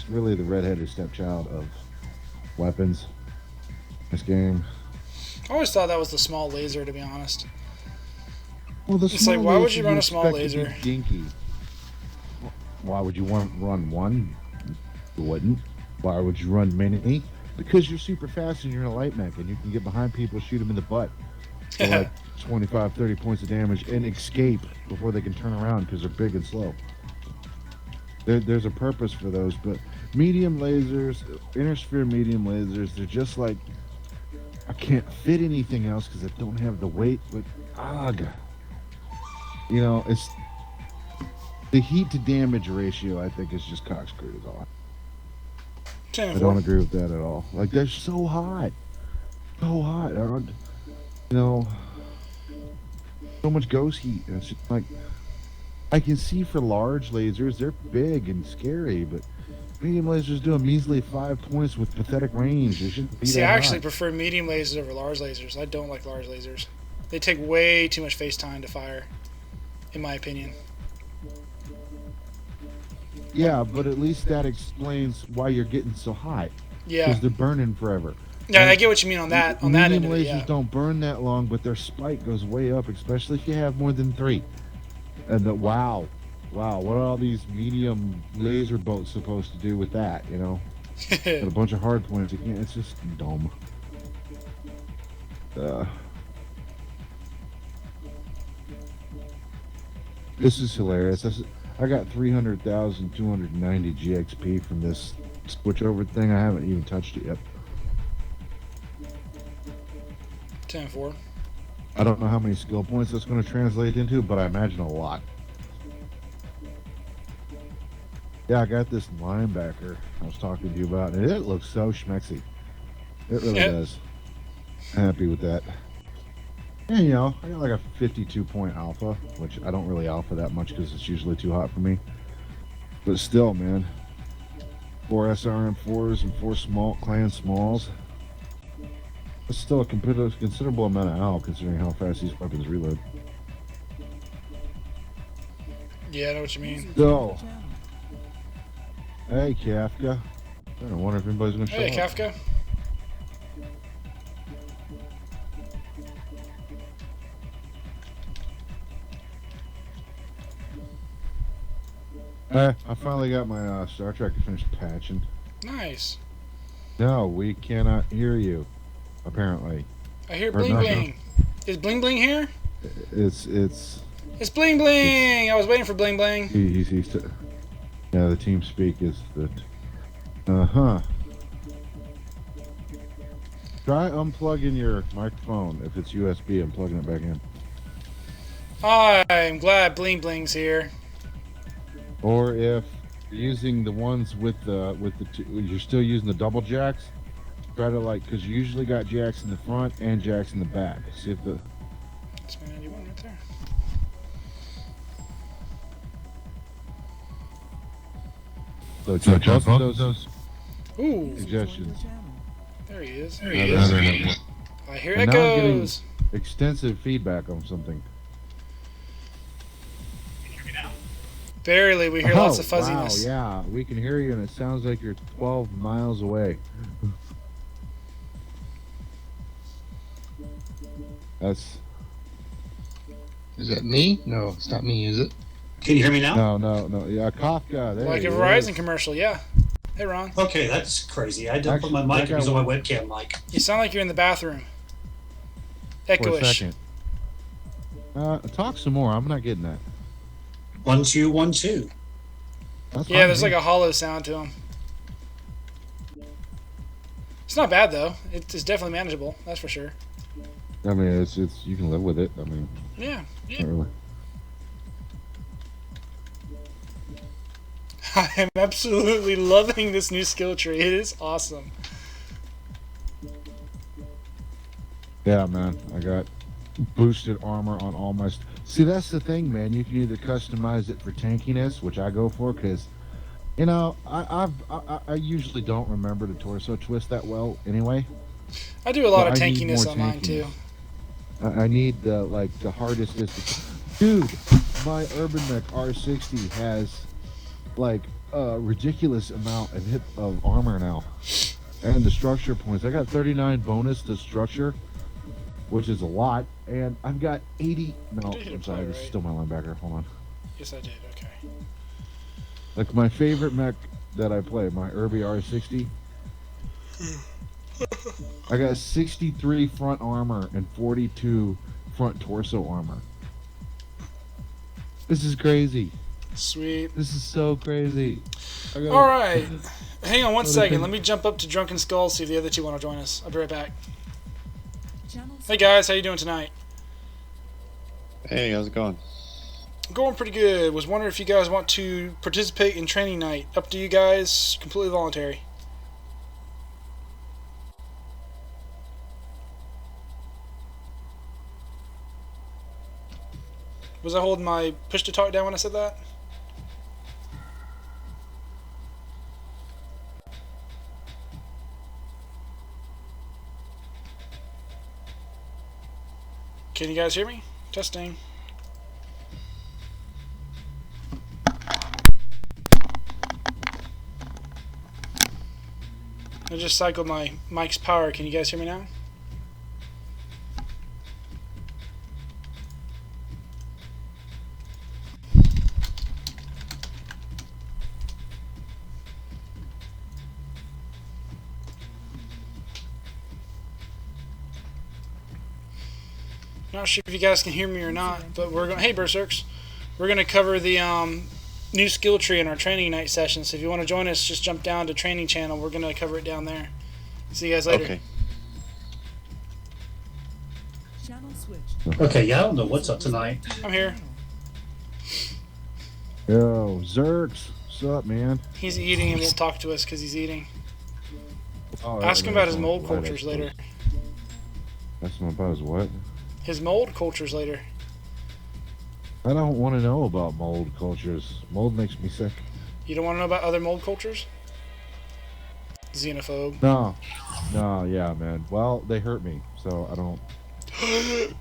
really the redheaded stepchild of weapons. This game. I always thought that was the small laser, to be honest. Well, the It's like, why would you run a small laser? Dinky. Why would you want run one? You wouldn't. Why would you run mini? Because you're super fast and you're in a light mech and you can get behind people, shoot them in the butt for like 25, 30 points of damage and escape before they can turn around because they're big and slow. There's a purpose for those, but medium lasers, inner sphere medium lasers, they're just like, I can't fit anything else because I don't have the weight, but you know, it's the heat to damage ratio. I think is just cockscrewed is all. I don't agree with that at all. Like they're so hot, so hot. You know, so much ghost heat. And it's just like I can see for large lasers, they're big and scary, but medium lasers do a measly 5 points with pathetic range. They shouldn't be See, that I actually hot. prefer medium lasers over large lasers. I don't like large lasers. They take way too much face time to fire, in my opinion. Yeah, but at least that explains why you're getting so hot. Yeah. Because they're burning forever. Yeah, I get what you mean on that. On that end of it, medium lasers yeah. don't burn that long, but their spike goes way up, especially if you have more than 3. And wow, what are all these medium laser boats supposed to do with that? You know, got a bunch of hard points. It's just dumb. This is hilarious. I got 300,290 GXP from this switchover thing. I haven't even touched it yet. 10-4. I don't know how many skill points that's going to translate into, but I imagine a lot. Yeah, I got this linebacker I was talking to you about, and it looks so schmexy. It really does. Happy with that. And, you know, I got like a 52-point alpha, which I don't really alpha that much because it's usually too hot for me. But still, man. 4 SRM4s and 4 small clan smalls. That's still a considerable amount of AL considering how fast these weapons reload. Yeah, I know what you mean. So, hey Kafka. I don't wonder if anybody's gonna show Hey, up. Kafka. I finally got my Star Trek to finish patching. Nice. No, we cannot hear you. Apparently. I hear bling bling. Is bling bling here? It's bling bling. I was waiting for bling bling. He's yeah, the team speak is that. Try unplugging your microphone. If it's USB, I'm plugging it back in. I'm glad bling bling's here. Or if you're using the ones with the you're still using the double jacks. Try to because you usually got jacks in the front and jacks in the back. See if the. That's my 91 right there. So check both of those Ooh. suggestions. There he is. I hear And now I'm getting echoes. extensive feedback on something. Barely. We hear lots of fuzziness. Wow, yeah, we can hear you, and it sounds like you're 12 miles away. That's. Is that me? No, it's not me, is it? Can you hear me now? No. Yeah, Kafka. There Like a he Verizon is. commercial, yeah. Hey, Ron. Okay, that's crazy. I didn't put Actually, my mic that because guy on my webcam mic. You sound like you're in the bathroom. For a Echoish. second. Talk some more. I'm not getting that. 1 2 1 2. That's Yeah, fine there's with like a hollow sound to him. It's not bad though. It's definitely manageable. That's for sure. me. I mean, it's you can live with it. I mean, Yeah. not really. I am absolutely loving this new skill tree. It is awesome. Yeah, man. I got boosted armor on all my. See, that's the thing, man. You can either customize it for tankiness, which I go for, because, you know, I usually don't remember the torso twist that well anyway. I do a lot of I need tankiness more on mine too. I need the hardest distance. Dude, my Urban Mech R60 has like a ridiculous amount of armor now, and the structure points. I got 39 bonus to structure, which is a lot, and I've got 80. No, I'm sorry, this is still my linebacker. Hold on. Yes, I did. Okay. Like my favorite mech that I play, my Irby R60. I got 63 front armor and 42 front torso armor. This is crazy. Sweet. This is so crazy. All right. Hang on one second. Let me jump up to Drunken Skull, see if the other two want to join us. I'll be right back. Hey guys, how you doing tonight? Hey, how's it going? Going pretty good. Was wondering if you guys want to participate in training night. Up to you guys. Completely voluntary. Was I holding my push to talk down when I said that? Can you guys hear me? Testing. I just cycled my mic's power. Can you guys hear me now? Not sure if you guys can hear me or not, but we're going. Hey, Berserks, we're going to cover the new skill tree in our training night session. So if you want to join us, just jump down to training channel. We're going to cover it down there. See you guys later. Okay. Okay, yeah, I don't know what's up tonight. I'm here. Yo, Zerks, what's up, man? He's eating and won't talk to us because he's eating. Oh, Ask him about his mold cultures later. Ask him about his what? His mold cultures later. I don't want to know about mold cultures. Mold makes me sick. You don't want to know about other mold cultures? Xenophobe. No, yeah, man. Well, they hurt me, so I don't.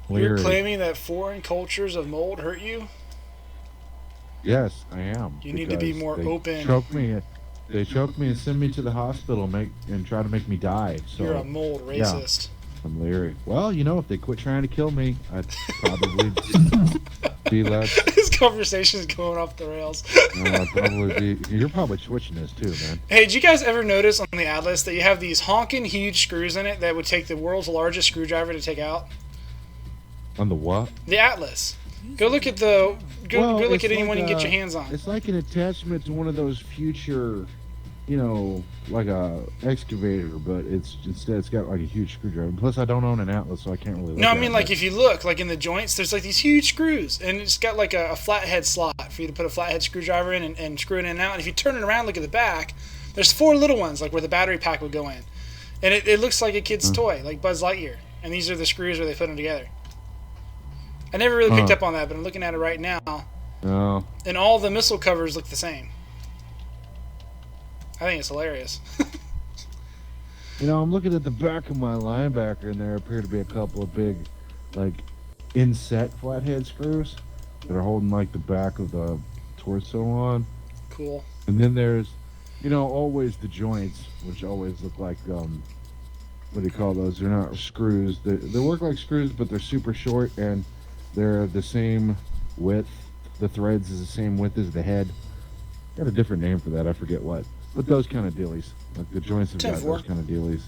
You're claiming that foreign cultures of mold hurt you? Yes, I am. You need to be more open. They choke me and send me to the hospital, and try to make me die. So you're a mold racist. Yeah, I'm leery. Well, if they quit trying to kill me, I'd probably be less. This conversation's going off the rails. I'd probably be. You're probably switching this too, man. Hey, did you guys ever notice on the Atlas that you have these honking huge screws in it that would take the world's largest screwdriver to take out? On the what? The Atlas. Go look at the. Go look at anyone you can get your hands on. It's like an attachment to one of those future, like a excavator, but instead it's got like a huge screwdriver. Plus, I don't own an Atlas, so I can't really. No, I mean like if you look like in the joints, there's like these huge screws, and it's got like a flathead slot for you to put a flathead screwdriver in and screw it in and out. And if you turn it around, look at the back. There's 4 little ones, like where the battery pack would go in, and it looks like a kid's toy, like Buzz Lightyear. And these are the screws where they put them together. I never really picked up on that, but I'm looking at it right now. No. And all the missile covers look the same. I think it's hilarious. I'm looking at the back of my linebacker, and there appear to be a couple of big, like, inset flathead screws that are holding, like, the back of the torso on. Cool. And then there's, always the joints, which always look like, what do you call those? They're not screws. They work like screws, but they're super short, and they're the same width. The threads is the same width as the head. Got a different name for that. I forget what. But those kind of dealies. Like the joints have got those kind of dealies.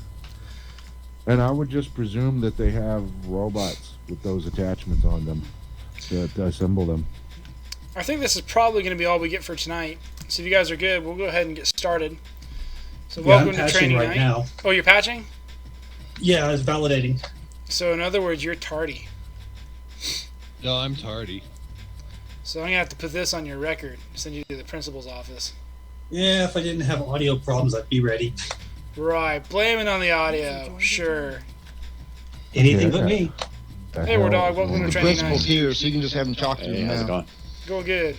And I would just presume that they have robots with those attachments on them to assemble them. I think this is probably going to be all we get for tonight. So if you guys are good, we'll go ahead and get started. So welcome to training right night. Now. Oh, you're patching? Yeah, I was validating. So in other words, you're tardy. No, I'm tardy. So I'm going to have to put this on your record, send you to the principal's office. Yeah, if I didn't have audio problems, I'd be ready. Right, blame it on the audio, sure. Anything but me. Hey, War Dog, welcome to The training principal's night. here, so you can just have him talk to Hey, him how's it now. going? Going good.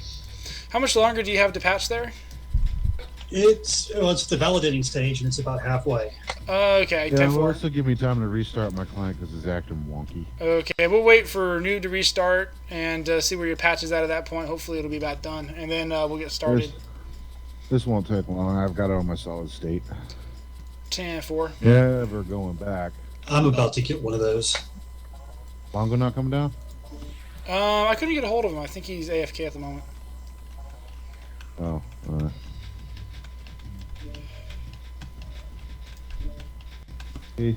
How much longer do you have to patch there? It's the validating stage, and it's about halfway. Okay, Yeah, 10 it'll 4. also give me time to restart my client because it's acting wonky. Okay, we'll wait for new to restart and see where your patch is at that point. Hopefully it'll be about done, and then we'll get started. This won't take long. I've got it on my solid state. 10-4. Never going back. I'm about to get one of those. Bongo not coming down? I couldn't get a hold of him. I think he's AFK at the moment. Oh, Hey.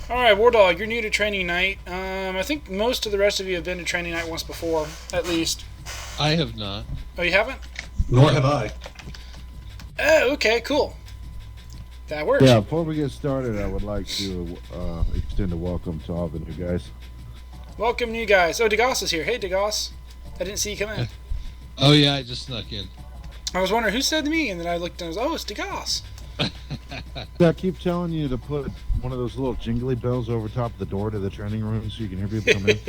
All right, War Dog, you're new to training night. I think most of the rest of you have been to training night once before, at least. I have not. Oh, you haven't? Nor have I. Oh, okay, cool. That works. Yeah, before we get started, I would like to extend a welcome to all the new guys. Welcome, new guys. Oh, DeGoss is here. Hey, DeGoss. I didn't see you come in. Oh yeah, I just snuck in. I was wondering who said to me, and then I looked and I was, oh, it's DeGoss. I keep telling you to put one of those little jingly bells over top of the door to the training room so you can hear people come in.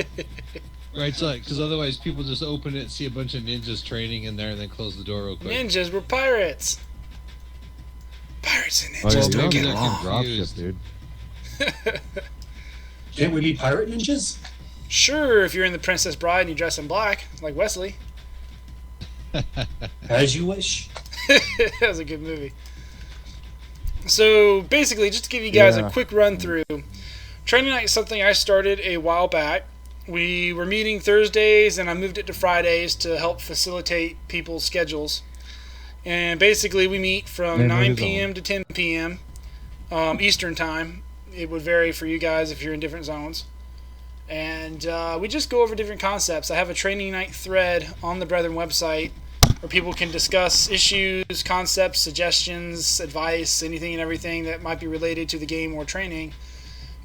Right, so because otherwise people just open it, see a bunch of ninjas training in there, and then close the door real quick. Ninjas, we're pirates. Pirates and Oh, yeah, ninjas you don't don't get get along. dropship, dude. Can't we be pirate ninjas? Sure, if you're in the Princess Bride and you dress in black, like Wesley. As you wish. That was a good movie. So basically, just to give you guys a quick run through, training night is something I started a while back. We were meeting Thursdays, and I moved it to Fridays to help facilitate people's schedules. And basically, we meet from 9 p.m. to 10 p.m. Eastern time. It would vary for you guys if you're in different zones. And we just go over different concepts. I have a training night thread on the Brethren website where people can discuss issues, concepts, suggestions, advice, anything and everything that might be related to the game or training.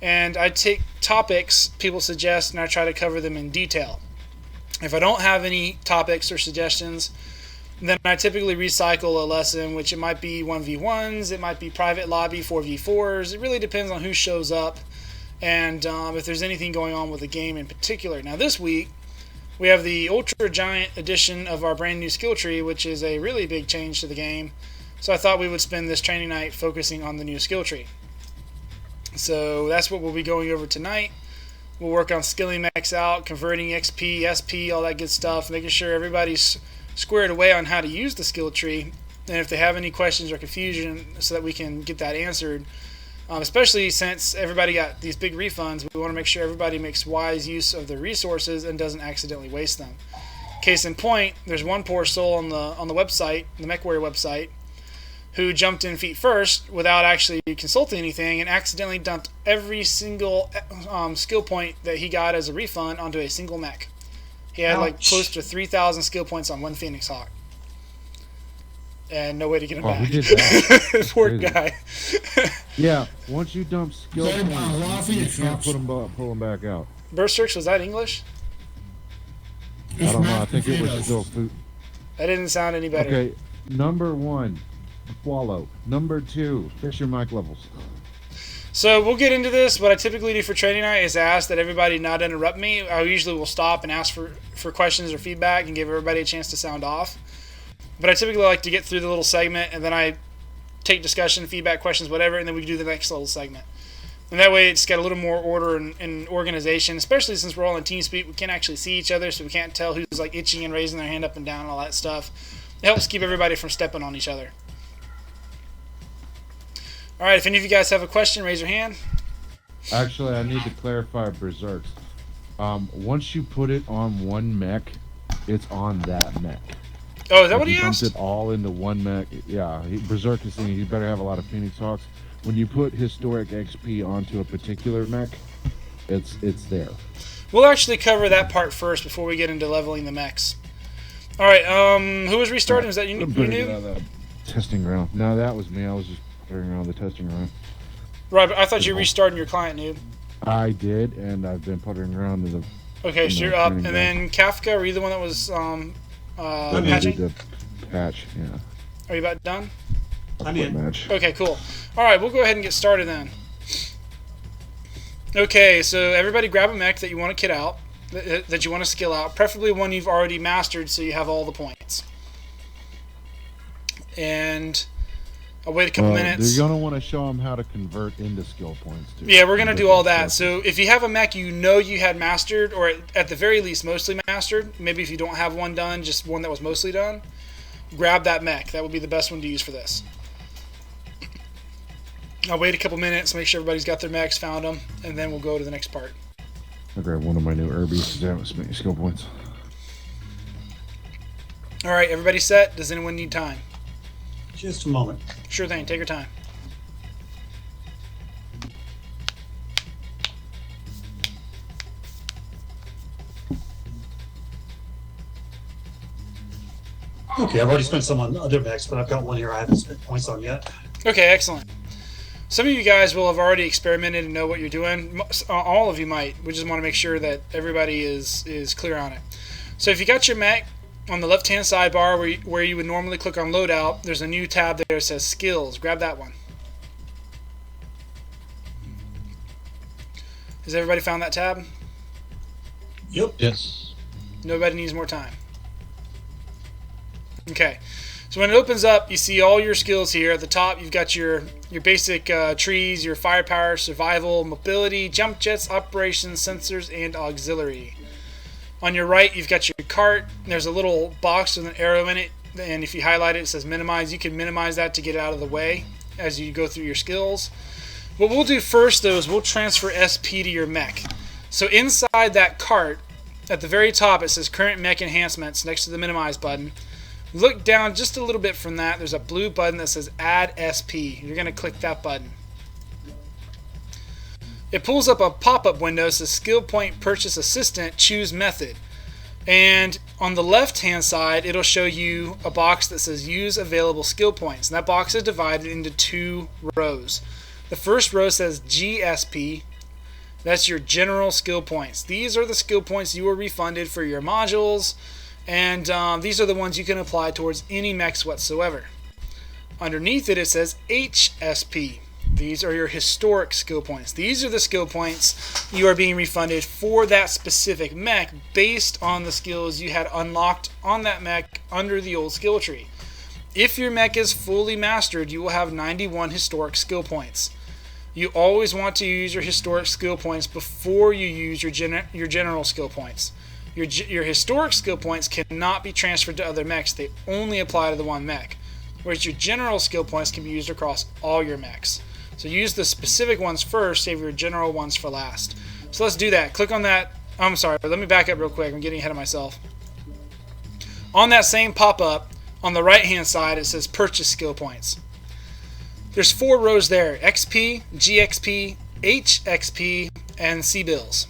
And I take topics people suggest and I try to cover them in detail. If I don't have any topics or suggestions, then I typically recycle a lesson, which it might be 1v1s, it might be private lobby 4v4s. It really depends on who shows up and if there's anything going on with the game in particular. Now this week, we have the Ultra Giant edition of our brand new skill tree, which is a really big change to the game. So I thought we would spend this training night focusing on the new skill tree. So that's what we'll be going over tonight. We'll work on skilling mechs out, converting XP, SP, all that good stuff, making sure everybody's squared away on how to use the skill tree, and if they have any questions or confusion so that we can get that answered. Especially since everybody got these big refunds, we want to make sure everybody makes wise use of the resources and doesn't accidentally waste them. Case in point, there's one poor soul on the website, the MechWarrior website, who jumped in feet first without actually consulting anything and accidentally dumped every single skill point that he got as a refund onto a single mech. He had like close to 3,000 skill points on one Phoenix Hawk. And no way to get him back. Who did that? Poor Crazy. guy. Yeah, once you dump skill points, you can't pull them back out. Berserks, was that English? I don't know. I think it was still food. That didn't sound any better. Okay, number 1, Swallow. Number 2, Fisher mic levels. So we'll get into this. What I typically do for training night is ask that everybody not interrupt me. I usually will stop and ask for questions or feedback and give everybody a chance to sound off. But I typically like to get through the little segment and then I take discussion, feedback, questions, whatever, and then we do the next little segment. And that way it's got a little more order and organization, especially since we're all in TeamSpeak. We can't actually see each other, so we can't tell who's like itching and raising their hand up and down and all that stuff. It helps keep everybody from stepping on each other. All right, if any of you guys have a question, raise your hand. Actually, I need to clarify Berserks. Once you put it on one mech, it's on that mech. Oh, is that If what he dumps asked? it all into one mech. Yeah, Berserk is saying you better have a lot of Phoenix Hawks. When you put historic XP onto a particular mech, it's there. We'll actually cover that part first before we get into leveling the mechs. All right, who was restarting? Was that you I'm putting it new? on the testing ground. No, that was me. I was just putting around the testing ground. Right, but I thought you were restarting your client, noob. I did, and I've been putting around in the. Okay, so you're up, and training then Kafka, were you the one that was I patching? did the patch, yeah. Are you about done? I'm Quit in. match. Okay, cool. All right, we'll go ahead and get started then. Okay, so everybody grab a mech that you want to kit out, that you want to skill out, preferably one you've already mastered so you have all the points. And I'll wait a couple minutes. You're going to want to show them how to convert into skill points, too. Yeah, we're going to do all that. So if you have a mech you know you had mastered, or at the very least mostly mastered, maybe if you don't have one done, just one that was mostly done, grab that mech. That would be the best one to use for this. I'll wait a couple minutes, make sure everybody's got their mechs, found them, and then we'll go to the next part. I grabbed one of my new Urbies. That was many skill points. All right, everybody set? Does anyone need time? Just a moment. Sure thing. Take your time. Okay, I've already spent some on other mechs, but I've got one here I haven't spent points on yet. Okay, excellent. Some of you guys will have already experimented and know what you're doing. All of you might. We just want to make sure that everybody is clear on it. So if you got your mech on the left-hand sidebar where you would normally click on Loadout, there's a new tab there that says Skills. Grab that one. Has everybody found that tab? Yep. Yes. Nobody needs more time. Okay. So when it opens up, you see all your skills here. At the top, you've got your basic trees, your firepower, survival, mobility, jump jets, operations, sensors, and auxiliary. On your right, you've got your cart. There's a little box with an arrow in it, and if you highlight it, it says minimize. You can minimize that to get it out of the way as you go through your skills. What we'll do first, though, is we'll transfer SP to your mech. So inside that cart, at the very top, it says current mech enhancements next to the minimize button. Look down just a little bit from that. There's a blue button that says Add SP. You're going to click that button. It pulls up a pop-up window that says Skill Point Purchase Assistant, Choose Method. And on the left-hand side, it'll show you a box that says Use Available Skill Points. And that box is divided into 2 rows. The first row says GSP. That's your General Skill Points. These are the skill points you were refunded for your modules. And these are the ones you can apply towards any mechs whatsoever. Underneath it, it says HSP. These are your historic skill points. These are the skill points you are being refunded for that specific mech based on the skills you had unlocked on that mech under the old skill tree. If your mech is fully mastered, you will have 91 historic skill points. You always want to use your historic skill points before you use your general skill points. Your historic skill points cannot be transferred to other mechs. They only apply to the one mech. Whereas your general skill points can be used across all your mechs. So use the specific ones first, save your general ones for last. So let's do that. Click on that. I'm sorry, let me back up real quick. I'm getting ahead of myself. On that same pop-up, on the right-hand side, it says Purchase Skill Points. There's 4 rows there. XP, GXP, HXP, and C-Bills.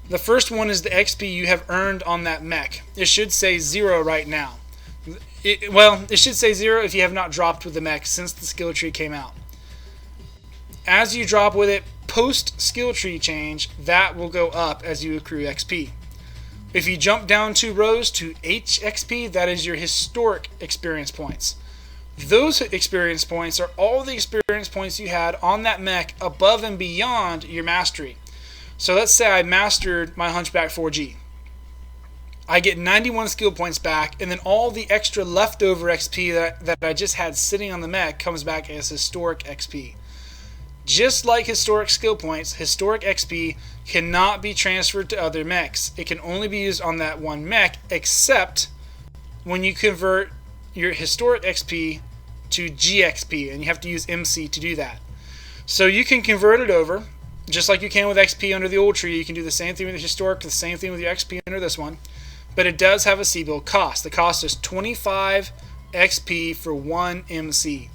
The first one is the XP you have earned on that mech. It should say 0 right now. It should say 0 if you have not dropped with the mech since the skill tree came out. As you drop with it, post skill tree change, that will go up as you accrue XP. If you jump down 2 rows to HXP, that is your historic experience points. Those experience points are all the experience points you had on that mech above and beyond your mastery. So let's say I mastered my Hunchback 4G. I get 91 skill points back, and then all the extra leftover XP that I just had sitting on the mech comes back as historic XP. Just like historic skill points, historic XP cannot be transferred to other mechs. It can only be used on that one mech, except when you convert your historic XP to GXP, and you have to use MC to do that. So you can convert it over, just like you can with XP under the old tree. You can do the same thing with the historic, the same thing with your XP under this one. But it does have a C-bill cost. The cost is 25 XP for 1 MC.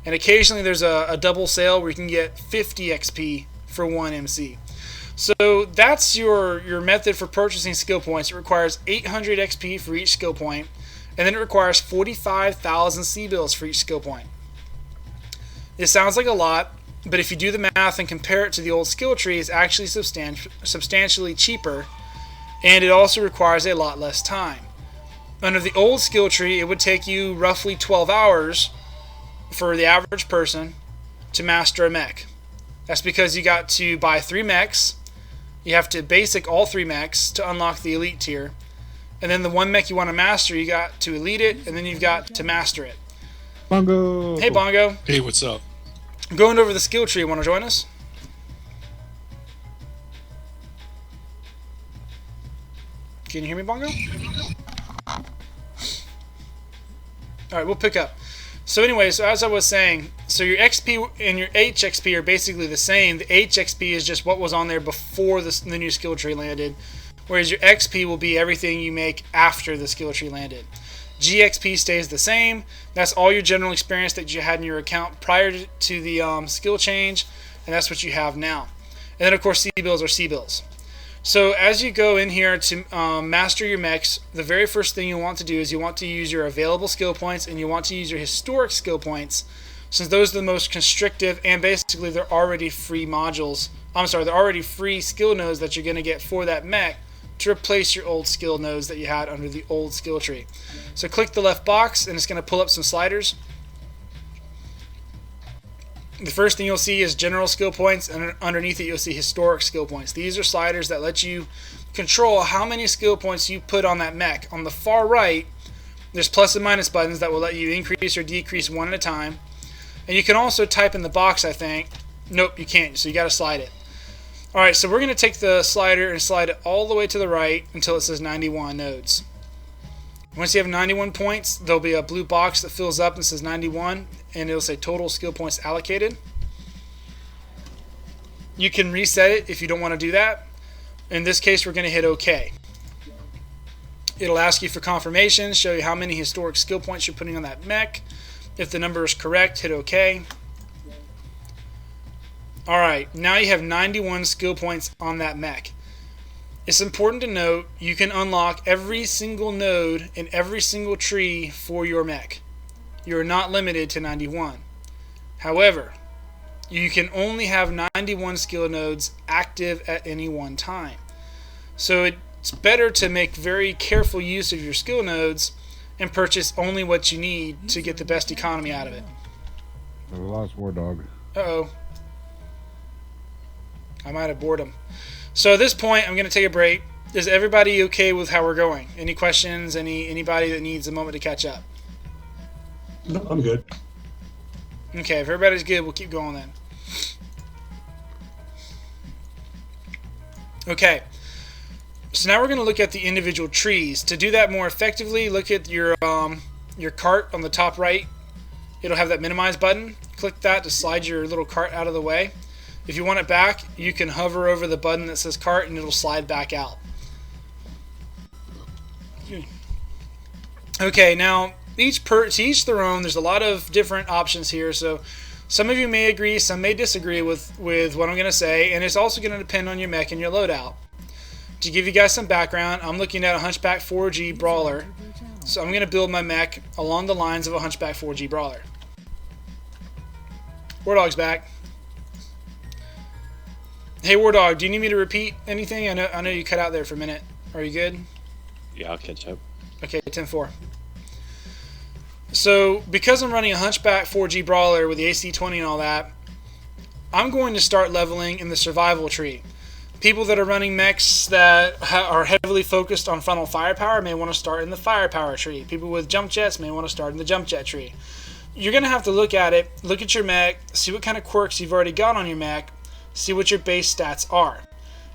And occasionally there's a double sale where you can get 50 XP for 1 MC. So that's your method for purchasing skill points. It requires 800 XP for each skill point, and then it requires 45,000 C-bills for each skill point. It sounds like a lot, but if you do the math and compare it to the old skill tree, it's actually substantially cheaper, and it also requires a lot less time. Under the old skill tree, it would take you roughly 12 hours for the average person to master a mech. That's because you got to buy 3 mechs, you have to basic all 3 mechs to unlock the elite tier, and then the one mech you want to master, you got to elite it, and then you've got to master it. Bongo! Hey Bongo. Hey, what's up? I'm going over the skill tree. Want to join us? Can you hear me, Bongo? All right, we'll pick up. So anyway, so as I was saying, so your XP and your HXP are basically the same. The HXP is just what was on there before the new skill tree landed, whereas your XP will be everything you make after the skill tree landed. GXP stays the same. That's all your general experience that you had in your account prior to the skill change, and that's what you have now. And then, of course, C-bills are C-bills. So as you go in here to master your mechs, the very first thing you want to do is you want to use your available skill points, and you want to use your historic skill points, since those are the most constrictive, and basically they're already free modules. They're already free skill nodes that you're going to get for that mech to replace your old skill nodes that you had under the old skill tree. So click the left box, and it's going to pull up some sliders. The first thing you'll see is general skill points, and underneath it you'll see historic skill points. These are sliders that let you control how many skill points you put on that mech. On the far right, there's plus and minus buttons that will let you increase or decrease one at a time. And you can also type in the box, I think. Nope, you can't, so you got to slide it. Alright, so we're going to take the slider and slide it all the way to the right until it says 91 nodes. Once you have 91 points, there'll be a blue box that fills up and says 91, and it'll say total skill points allocated. You can reset it if you don't want to do that. In this case, we're going to hit OK. It'll ask you for confirmation, show you how many historic skill points you're putting on that mech. If the number is correct, hit OK. Alright, now you have 91 skill points on that mech. It's important to note you can unlock every single node in every single tree for your mech. You're not limited to 91. However, you can only have 91 skill nodes active at any one time. So it's better to make very careful use of your skill nodes and purchase only what you need to get the best economy out of it. We lost War Dog. Uh-oh. I might have bored him. So at this point, I'm going to take a break. Is everybody okay with how we're going? Any questions? Anybody that needs a moment to catch up? No, I'm good. Okay, if everybody's good, we'll keep going then. Okay. So now we're going to look at the individual trees. To do that more effectively, look at your cart on the top right. It'll have that minimize button. Click that to slide your little cart out of the way. If you want it back, you can hover over the button that says cart and it'll slide back out. Okay, now to each their own. There's a lot of different options here, so some of you may agree, some may disagree with what I'm going to say, and it's also going to depend on your mech and your loadout. To give you guys some background, I'm looking at a Hunchback 4G Brawler, so I'm going to build my mech along the lines of a Hunchback 4G Brawler. War Dog's back. Hey War Dog, do you need me to repeat anything? I know you cut out there for a minute. Are you good? Yeah, I'll catch up. Okay, 10-4. So, because I'm running a Hunchback 4G Brawler with the AC-20 and all that, I'm going to start leveling in the survival tree. People that are running mechs that are heavily focused on frontal firepower may want to start in the firepower tree. People with jump jets may want to start in the jump jet tree. You're going to have to look at it, look at your mech, see what kind of quirks you've already got on your mech, see what your base stats are.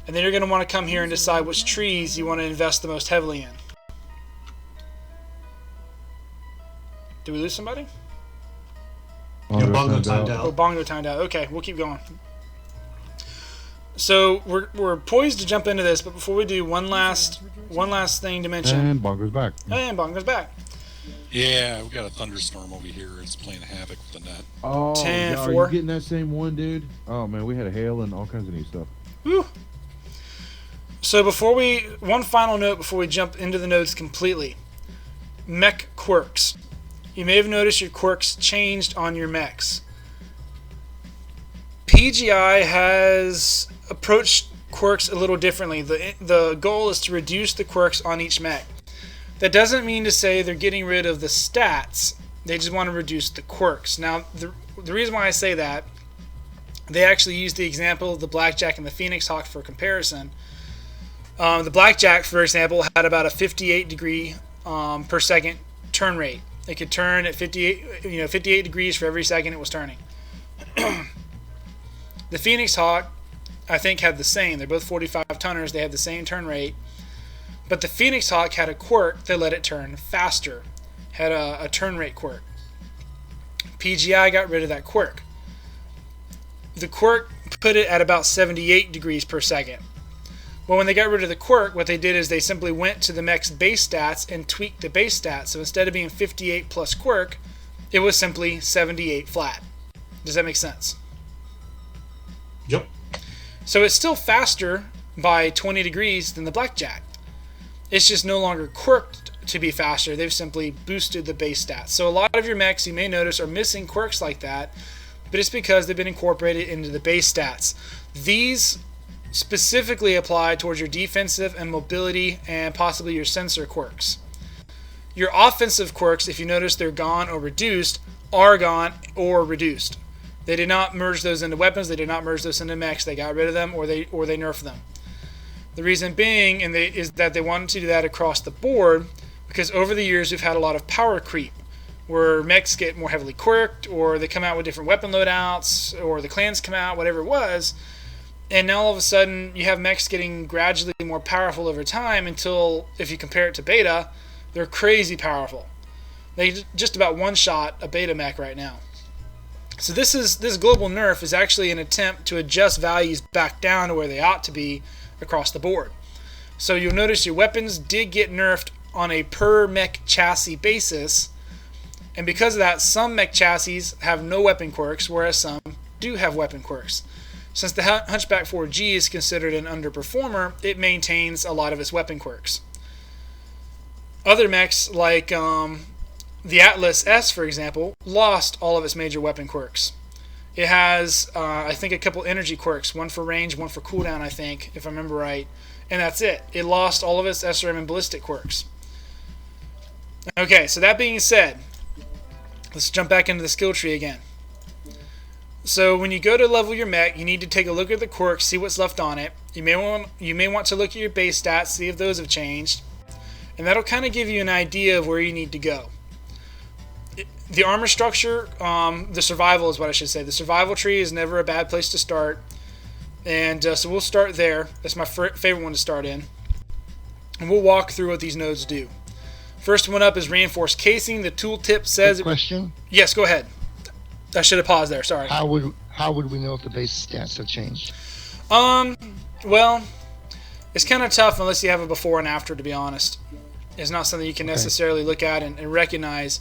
And then you're going to want to come here and decide which trees you want to invest the most heavily in. Did we lose somebody? Yeah, Bongo timed out. Oh, Bongo timed out. Okay, we'll keep going. So we're poised to jump into this, but before we do, one last thing to mention. And Bongo's back. And Bongo's back. Yeah, we got a thunderstorm over here. It's playing havoc with the net. Oh, 10, are 4. you getting that same one, dude? Oh man, we had a hail and all kinds of neat stuff. Woo. So one final note before we jump into the nodes completely. Mech quirks. You may have noticed your quirks changed on your mechs. PGI has approached quirks a little differently. The goal is to reduce the quirks on each mech. That doesn't mean to say they're getting rid of the stats. They just want to reduce the quirks. Now, the reason why I say that, they actually used the example of the Blackjack and the Phoenix Hawk for comparison. The Blackjack, for example, had about a 58 degree per second turn rate. It could turn at 58 degrees for every second it was turning. The Phoenix Hawk, I think, had the same. They're both 45 tonners. They had the same turn rate. But the Phoenix Hawk had a quirk that let it turn faster. had a turn rate quirk. PGI got rid of that quirk. The quirk put it at about 78 degrees per second. Well, when they got rid of the quirk, what they did is they simply went to the mech's base stats and tweaked the base stats. So instead of being 58 plus quirk, it was simply 78 flat. Does that make sense? Yep. So it's still faster by 20 degrees than the Blackjack. It's just no longer quirked to be faster. They've simply boosted the base stats. So a lot of your mechs, you may notice, are missing quirks like that, but it's because they've been incorporated into the base stats. These specifically apply towards your defensive and mobility and possibly your sensor quirks. Your offensive quirks, if you notice they're gone or reduced, are gone or reduced. They did not merge those into weapons. They did not merge those into mechs. They got rid of them or they nerfed them. The reason being is that they wanted to do that across the board because over the years we've had a lot of power creep where mechs get more heavily quirked or they come out with different weapon loadouts or the clans come out, whatever it was. And now all of a sudden you have mechs getting gradually more powerful over time until, if you compare it to beta, they're crazy powerful. They just about one-shot a beta mech right now. So this global nerf is actually an attempt to adjust values back down to where they ought to be across the board. So you'll notice your weapons did get nerfed on a per mech chassis basis, and because of that, some mech chassis have no weapon quirks, whereas some do have weapon quirks. Since the Hunchback 4G is considered an underperformer, it maintains a lot of its weapon quirks. Other mechs, like the Atlas S, for example, lost all of its major weapon quirks. It has, I think, a couple energy quirks, one for range, one for cooldown, I think, if I remember right, and that's it. It lost all of its SRM and ballistic quirks. Okay, so that being said, let's jump back into the skill tree again. So when you go to level your mech, you need to take a look at the quirks, see what's left on it. You may want to look at your base stats, see if those have changed, and that'll kind of give you an idea of where you need to go. The armor structure, the survival is what I should say. The survival tree is never a bad place to start, and so we'll start there. That's my favorite one to start in, and we'll walk through what these nodes do. First one up is reinforced casing. The tooltip says... Question? Yes, go ahead. I should have paused there. Sorry. How would we know if the base stats have changed? Well, it's kind of tough unless you have a before and after, to be honest. It's not something you can necessarily look at and recognize.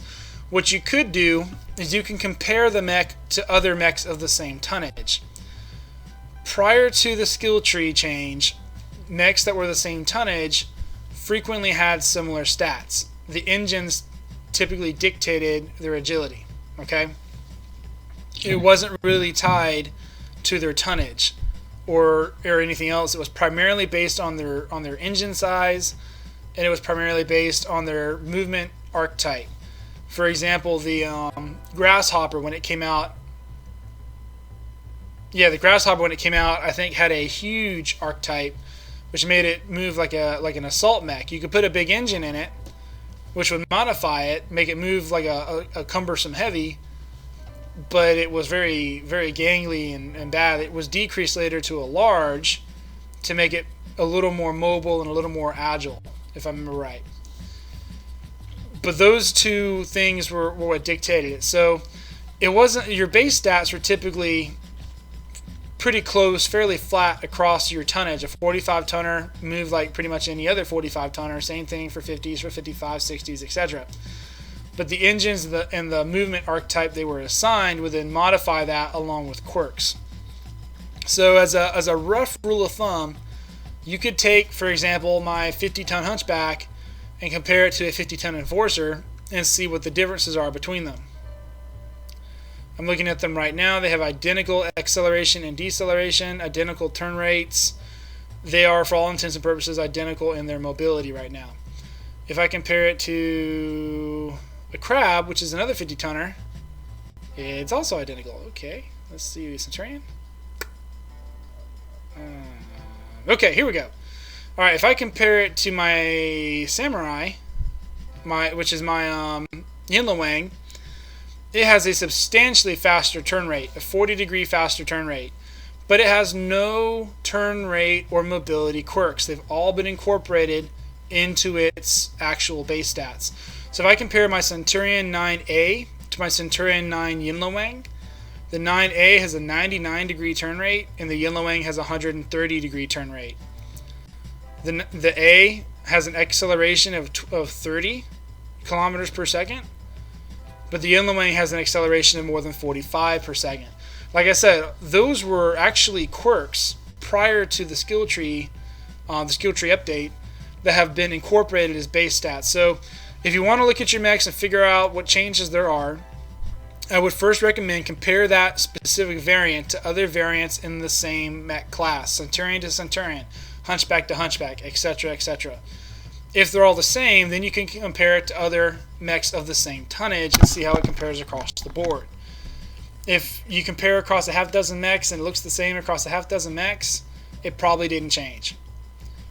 What you could do is you can compare the mech to other mechs of the same tonnage. Prior to the skill tree change, mechs that were the same tonnage frequently had similar stats. The engines typically dictated their agility. Okay? It wasn't really tied to their tonnage or anything else. It was primarily based on their engine size, and it was primarily based on their movement archetype. For example, the Grasshopper when it came out. Yeah, the Grasshopper when it came out, I think had a huge archetype, which made it move like an assault mech. You could put a big engine in it, which would modify it, make it move like a cumbersome heavy. But it was very, very gangly and bad. It was decreased later to a large to make it a little more mobile and a little more agile, if I remember right. But those two things were what dictated it. So it wasn't, your base stats were typically pretty close, fairly flat across your tonnage. A 45 tonner moved like pretty much any other 45 tonner. Same thing for 50s, for 55s, 60s, etc. But the engines and the movement archetype they were assigned would then modify that along with quirks. So as a rough rule of thumb, you could take, for example, my 50-ton Hunchback and compare it to a 50-ton Enforcer and see what the differences are between them. I'm looking at them right now. They have identical acceleration and deceleration, identical turn rates. They are, for all intents and purposes, identical in their mobility right now. If I compare it to the Crab, which is another 50-tonner, it's also identical. Okay, let's see, Centurion. Okay, here we go. All right, if I compare it to my Samurai, which is my Yinlawang, it has a substantially faster turn rate, a 40-degree faster turn rate, but it has no turn rate or mobility quirks. They've all been incorporated into its actual base stats. So if I compare my Centurion 9A to my Centurion 9 Yinluang, the 9A has a 99 degree turn rate and the Yinluang has a 130 degree turn rate. The A has an acceleration of 30 kilometers per second, but the Yinluang has an acceleration of more than 45 per second. Like I said, those were actually quirks prior to the skill tree update that have been incorporated as base stats. So if you want to look at your mechs and figure out what changes there are, I would first recommend compare that specific variant to other variants in the same mech class, Centurion to Centurion, Hunchback to Hunchback, etc., etc. If they're all the same, then you can compare it to other mechs of the same tonnage and see how it compares across the board. If you compare across a half dozen mechs and it looks the same across a half dozen mechs, it probably didn't change.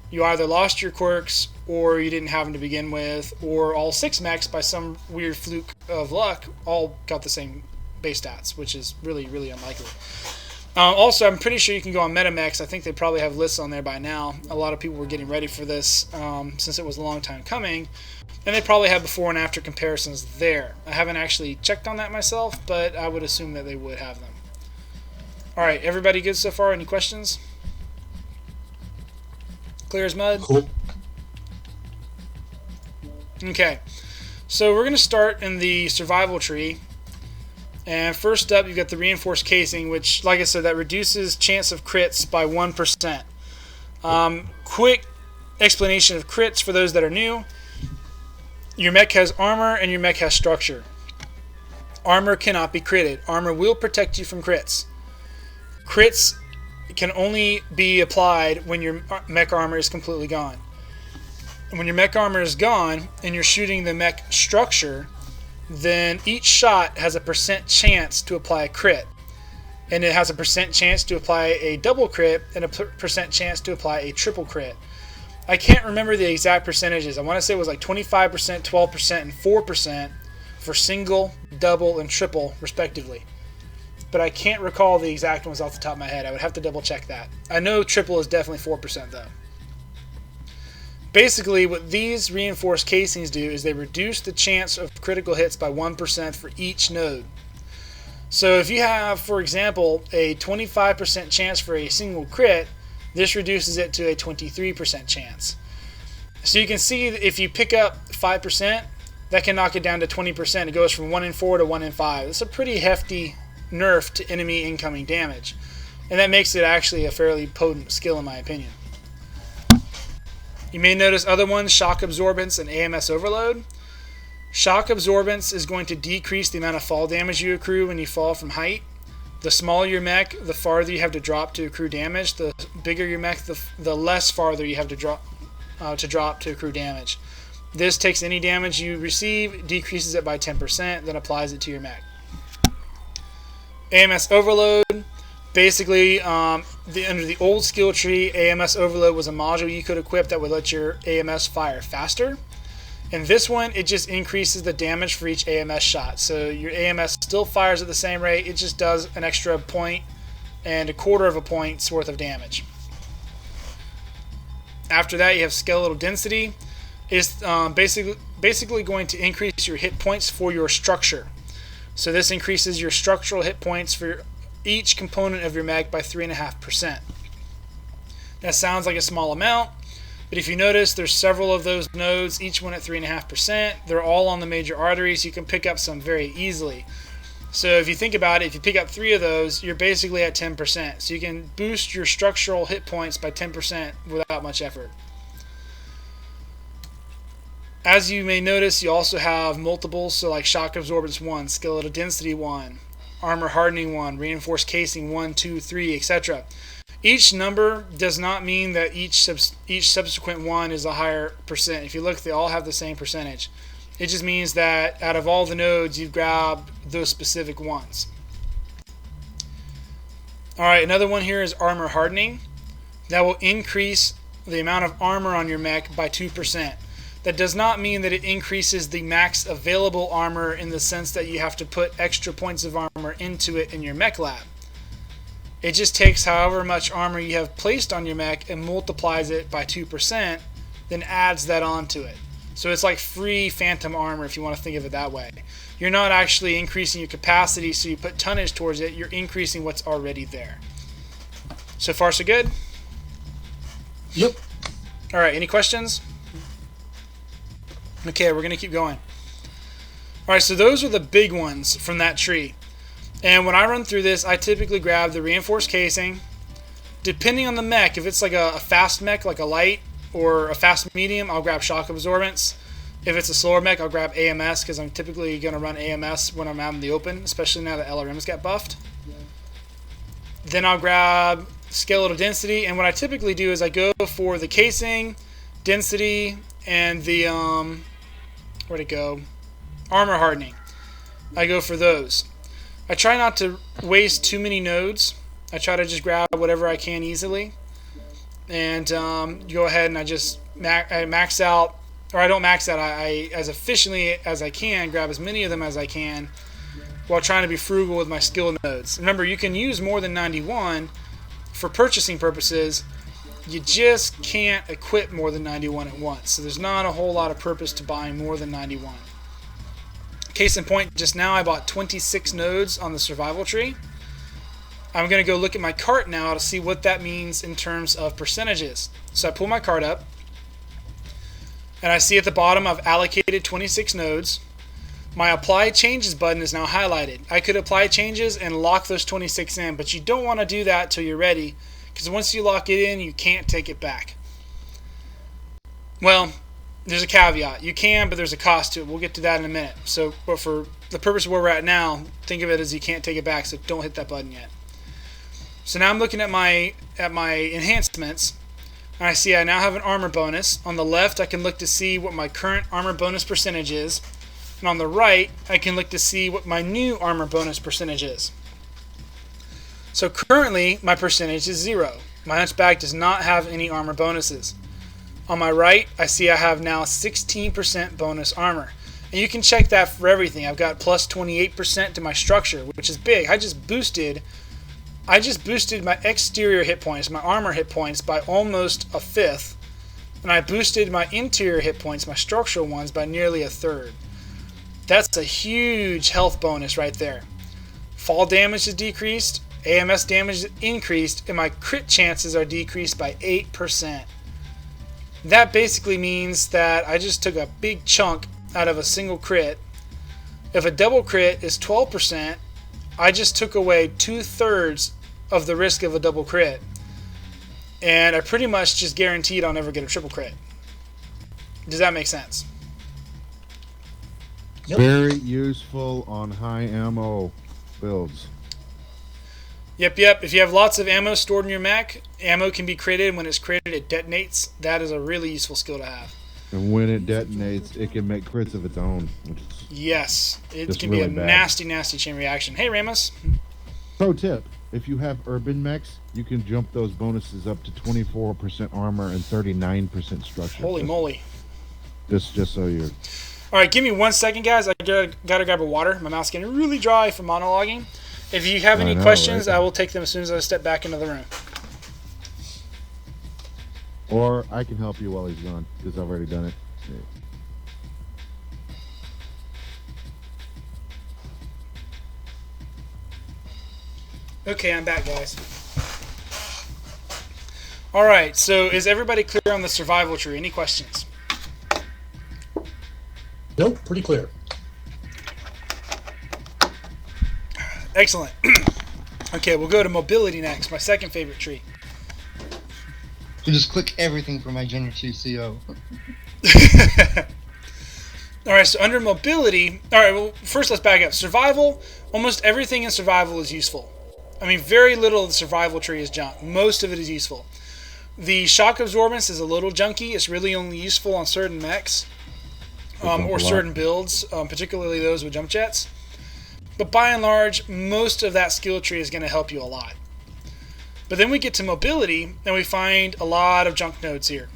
You either lost your quirks, or you didn't have them to begin with, or all 6 mechs, by some weird fluke of luck, all got the same base stats, which is really, really unlikely. Also, I'm pretty sure you can go on MetaMechs. I think they probably have lists on there by now. A lot of people were getting ready for this since it was a long time coming, and they probably have before and after comparisons there. I haven't actually checked on that myself, but I would assume that they would have them. Alright, everybody good so far? Any questions? Clear as mud? Cool. Okay, so we're going to start in the survival tree. And first up, you've got the reinforced casing, which, like I said, that reduces chance of crits by 1%. Quick explanation of crits for those that are new. Your mech has armor and your mech has structure. Armor cannot be critted. Armor will protect you from crits. Crits can only be applied when your mech armor is completely gone. When your mech armor is gone and you're shooting the mech structure, then each shot has a % chance to apply a crit. And it has a % chance to apply a double crit and a % chance to apply a triple crit. I can't remember the exact percentages. I want to say it was like 25%, 12%, and 4% for single, double, and triple, respectively. But I can't recall the exact ones off the top of my head. I would have to double check that. I know triple is definitely 4% though. Basically, what these reinforced casings do is they reduce the chance of critical hits by 1% for each node. So if you have, for example, a 25% chance for a single crit, this reduces it to a 23% chance. So you can see that if you pick up 5%, that can knock it down to 20%. It goes from 1 in 4 to 1 in 5. It's a pretty hefty nerf to enemy incoming damage. And that makes it actually a fairly potent skill in my opinion. You may notice other ones, shock absorbance and AMS overload. Shock absorbance is going to decrease the amount of fall damage you accrue when you fall from height. The smaller your mech, the farther you have to drop to accrue damage. The bigger your mech, the less farther you have to drop to accrue damage. This takes any damage you receive, decreases it by 10%, then applies it to your mech. AMS overload. Basically, under the old skill tree, AMS overload was a module you could equip that would let your AMS fire faster. In this one, it just increases the damage for each AMS shot. So your AMS still fires at the same rate, it just does an extra point and a quarter of a point's worth of damage. After that, you have skeletal density. It's basically going to increase your hit points for your structure. So this increases your structural hit points for each component of your mech by 3.5%. That sounds like a small amount, but if you notice, there's several of those nodes, each one at 3.5%. They're all on the major arteries. You can pick up some very easily. So if you think about it, if you pick up 3 of those, you're basically at 10%. So you can boost your structural hit points by 10% without much effort. As you may notice, you also have multiples, so like shock absorbance 1, skeletal density 1, armor hardening 1, reinforced casing 1, 2, 3, etc. Each number does not mean that each subsequent one is a higher percent. If you look, they all have the same percentage. It just means that out of all the nodes, you've grabbed those specific ones. Alright, another one here is armor hardening. That will increase the amount of armor on your mech by 2%. That does not mean that it increases the max available armor in the sense that you have to put extra points of armor into it in your mech lab. It just takes however much armor you have placed on your mech and multiplies it by 2%, then adds that onto it. So it's like free phantom armor if you want to think of it that way. You're not actually increasing your capacity, so you put tonnage towards it. You're increasing what's already there. So far, so good? Yep. All right, any questions? Okay, we're going to keep going. All right, so those are the big ones from that tree. And when I run through this, I typically grab the reinforced casing. Depending on the mech, if it's like a fast mech, like a light, or a fast medium, I'll grab shock absorbance. If it's a slower mech, I'll grab AMS, because I'm typically going to run AMS when I'm out in the open, especially now that LRMs got buffed. Then I'll grab skeletal density, and what I typically do is I go for the casing, density, and the, where'd it go? Armor hardening. I go for those. I try not to waste too many nodes. I try to just grab whatever I can easily. And go ahead and I just max out, or I don't max out, I as efficiently as I can grab as many of them as I can while trying to be frugal with my skill nodes. Remember, you can use more than 91 for purchasing purposes. You just can't equip more than 91 at once. So there's not a whole lot of purpose to buying more than 91. Case in point, just now I bought 26 nodes on the survival tree. I'm going to go look at my cart now to see what that means in terms of percentages. So I pull my cart up, and I see at the bottom I've allocated 26 nodes. My apply changes button is now highlighted. I could apply changes and lock those 26 in, but you don't want to do that till you're ready, because once you lock it in, you can't take it back. Well, there's a caveat. You can, but there's a cost to it. We'll get to that in a minute. So, but for the purpose of where we're at now, think of it as you can't take it back, so don't hit that button yet. So now I'm looking at my enhancements, and I see I now have an armor bonus. On the left, I can look to see what my current armor bonus percentage is, and on the right, I can look to see what my new armor bonus percentage is. So currently, my percentage is 0. My Hunchback does not have any armor bonuses. On my right, I see I have now 16% bonus armor. And you can check that for everything. I've got plus 28% to my structure, which is big. I just boosted my exterior hit points, my armor hit points, by almost a fifth. And I boosted my interior hit points, my structural ones, by nearly a third. That's a huge health bonus right there. Fall damage is decreased, AMS damage is increased, and my crit chances are decreased by 8%. That basically means that I just took a big chunk out of a single crit. If a double crit is 12%, I just took away 2/3 of the risk of a double crit. And I pretty much just guaranteed I'll never get a triple crit. Does that make sense? Yep. Very useful on high ammo builds. Yep. If you have lots of ammo stored in your mech, ammo can be created. When it's created, it detonates. That is a really useful skill to have. And when it detonates, it can make crits of its own. Which is Yes, it just can be really a bad. nasty chain reaction. Hey, Ramos. Pro tip, if you have urban mechs, you can jump those bonuses up to 24% armor and 39% structure. Holy moly. Just so you're... All right, give me 1 second, guys. I gotta grab a water. My mouth's getting really dry from monologuing. If you have any I know, questions, right? I will take them as soon as I step back into the room. Or I can help you while he's gone, because I've already done it. Okay, I'm back, guys. All right, so is everybody clear on the survival tree? Any questions? Nope, pretty clear. Excellent. Okay, we'll go to mobility next, my second favorite tree. So just click everything for my Junior 2 CO. All right, so under mobility, all right, well, first let's back up. Survival, almost everything in survival is useful. I mean, very little of the survival tree is junk. Most of it is useful. The shock absorbance is a little junky. It's really only useful on certain mechs or certain builds, particularly those with jump jets. But by and large, most of that skill tree is going to help you a lot. But then we get to mobility, and we find a lot of junk nodes here.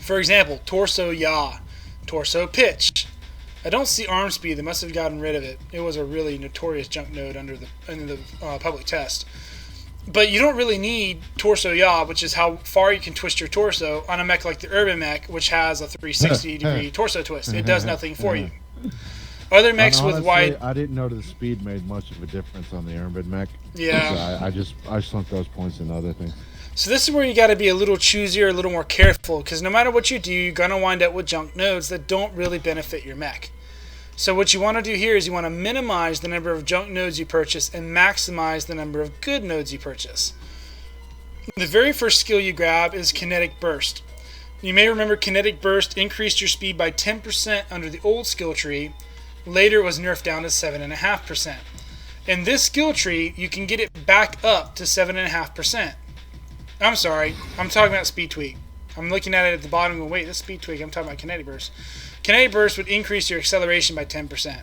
For example, torso yaw, torso pitch. I don't see arm speed. They must have gotten rid of it. It was a really notorious junk node under the public test. But you don't really need torso yaw, which is how far you can twist your torso on a mech like the Urban Mech, which has a 360-degree torso twist. It does nothing for you. Other mechs And with honestly, wide... I didn't know the speed made much of a difference on the Urban Mech. Yeah. So I sunk those points into other things. So this is where you got to be a little choosier, a little more careful, because no matter what you do, you're going to wind up with junk nodes that don't really benefit your mech. So what you want to do here is you want to minimize the number of junk nodes you purchase and maximize the number of good nodes you purchase. The very first skill you grab is Kinetic Burst. You may remember Kinetic Burst increased your speed by 10% under the old skill tree. Later it was nerfed down to 7.5%. In this skill tree, you can get it back up to 7.5%. I'm sorry, I'm talking about Speed Tweak. I'm looking at it at the bottom and wait, this Speed Tweak, I'm talking about Kinetic Burst. Kinetic Burst would increase your acceleration by 10%.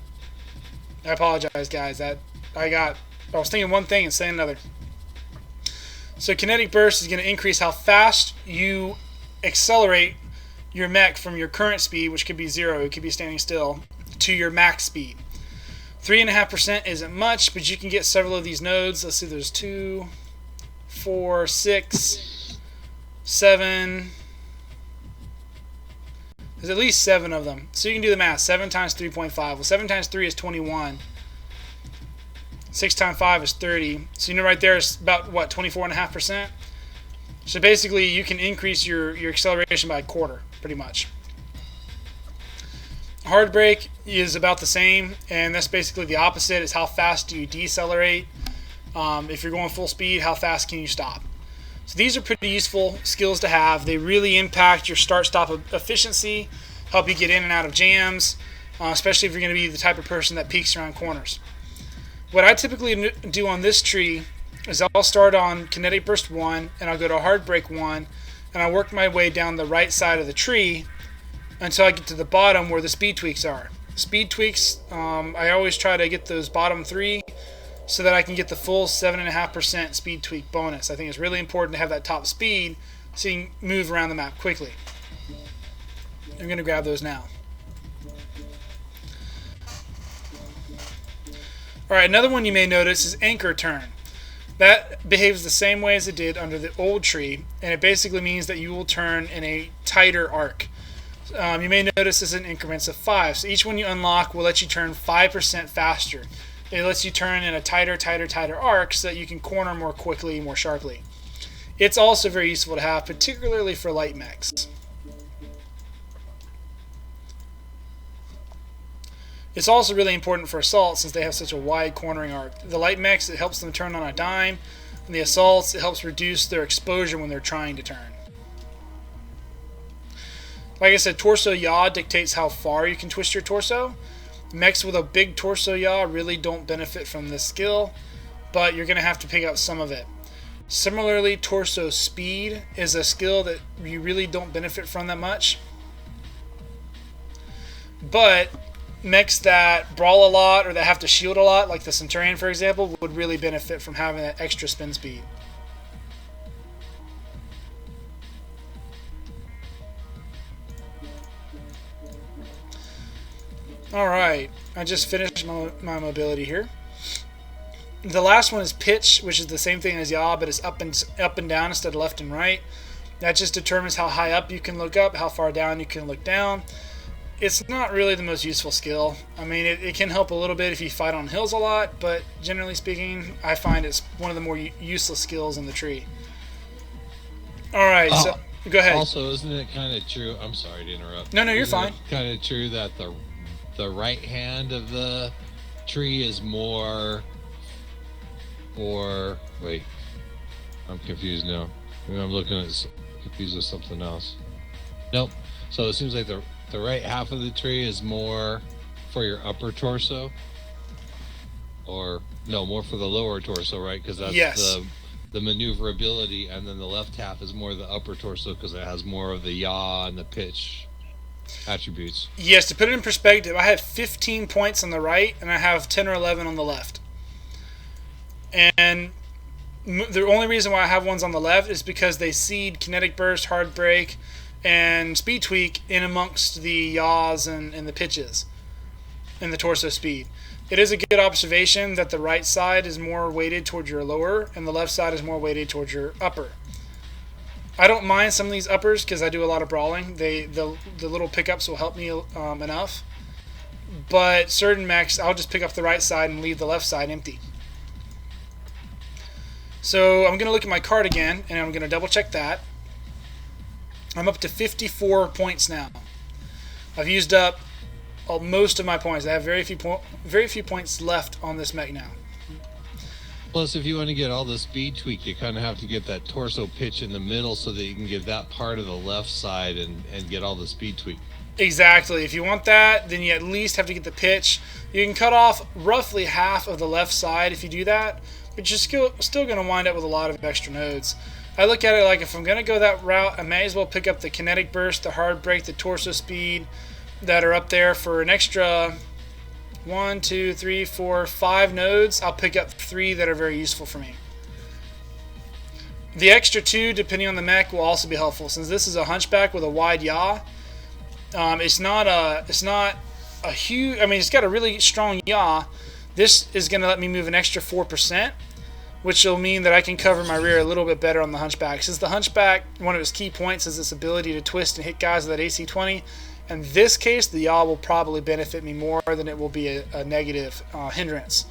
I apologize, guys. I was thinking one thing and saying another. So Kinetic Burst is going to increase how fast you accelerate your mech from your current speed, which could be 0, it could be standing still, to your max speed. 3.5% isn't much, but you can get several of these nodes. Let's see, there's 2, 4, 6, 7. There's at least 7 of them. So you can do the math. 7 times 3.5. Well, 7 times 3 is 21. 6 times 5 is 30. So you know right there is about, what, 24.5%? So basically you can increase your acceleration by a quarter, pretty much. Hard brake is about the same, and that's basically the opposite. Is how fast do you decelerate. If you're going full speed, how fast can you stop? So these are pretty useful skills to have. They really impact your start-stop efficiency, help you get in and out of jams, especially if you're going to be the type of person that peeks around corners. What I typically do on this tree is I'll start on Kinetic Burst 1, and I'll go to Hard Brake 1, and I work my way down the right side of the tree until I get to the bottom where the speed tweaks are. Speed tweaks, I always try to get those bottom 3 so that I can get the full 7.5% speed tweak bonus. I think it's really important to have that top speed so you can move around the map quickly. I'm going to grab those now. Alright, another one you may notice is Anchor Turn. That behaves the same way as it did under the old tree, and it basically means that you will turn in a tighter arc. You may notice this in increments of 5. So each one you unlock will let you turn 5% faster. It lets you turn in a tighter arc so that you can corner more quickly, more sharply. It's also very useful to have, particularly for light mechs. It's also really important for assaults since they have such a wide cornering arc. The light mechs, it helps them turn on a dime, and the assaults, it helps reduce their exposure when they're trying to turn. Like I said, torso yaw dictates how far you can twist your torso. Mechs with a big torso yaw really don't benefit from this skill, but you're going to have to pick up some of it. Similarly, torso speed is a skill that you really don't benefit from that much. But mechs that brawl a lot or that have to shield a lot, like the Centurion for example, would really benefit from having that extra spin speed. Alright, I just finished my mobility here. The last one is pitch, which is the same thing as yaw, but it's up and down instead of left and right. That just determines how high up you can look up, how far down you can look down. It's not really the most useful skill. I mean, it can help a little bit if you fight on hills a lot, but generally speaking, I find it's one of the more useless skills in the tree. Alright, so go ahead. Also, isn't it kind of true? I'm sorry to interrupt. No, you're fine. Kind of true that the right hand of the tree is more, or wait, I'm confused now. Maybe I'm looking at confused with something else. Nope. So it seems like the right half of the tree is more for your upper torso, or no, more for the lower torso, right? Because that's the maneuverability, and then the left half is more the upper torso because it has more of the yaw and the pitch attributes. Yes, to put it in perspective, I have 15 points on the right and I have 10 or 11 on the left. And the only reason why I have ones on the left is because they seed Kinetic Burst, Hard Brake, and Speed Tweak in amongst the yaws and the pitches and the torso speed. it is a good observation that the right side is more weighted towards your lower and the left side is more weighted towards your upper. I don't mind some of these uppers because I do a lot of brawling. The little pickups will help me enough. But certain mechs, I'll just pick up the right side and leave the left side empty. So I'm going to look at my card again, and I'm going to double check that. I'm up to 54 points now. I've used up most of my points. I have very few points left on this mech now. Plus, if you want to get all the speed tweak, you kind of have to get that torso pitch in the middle so that you can get that part of the left side and get all the speed tweak. Exactly. If you want that, then you at least have to get the pitch. You can cut off roughly half of the left side if you do that, but you're still going to wind up with a lot of extra nodes. I look at it like if I'm going to go that route, I may as well pick up the kinetic burst, the hard break, the torso speed that are up there for an extra 1, 2, 3, 4, 5 nodes. I'll pick up 3 that are very useful for me. The extra 2, depending on the mech, will also be helpful. Since this is a hunchback with a wide yaw, it's not a huge. I mean, it's got a really strong yaw. This is going to let me move an extra 4%, which will mean that I can cover my rear a little bit better on the hunchback. Since the hunchback, one of its key points is its ability to twist and hit guys with that AC-20. In this case, the yaw will probably benefit me more than it will be a negative hindrance.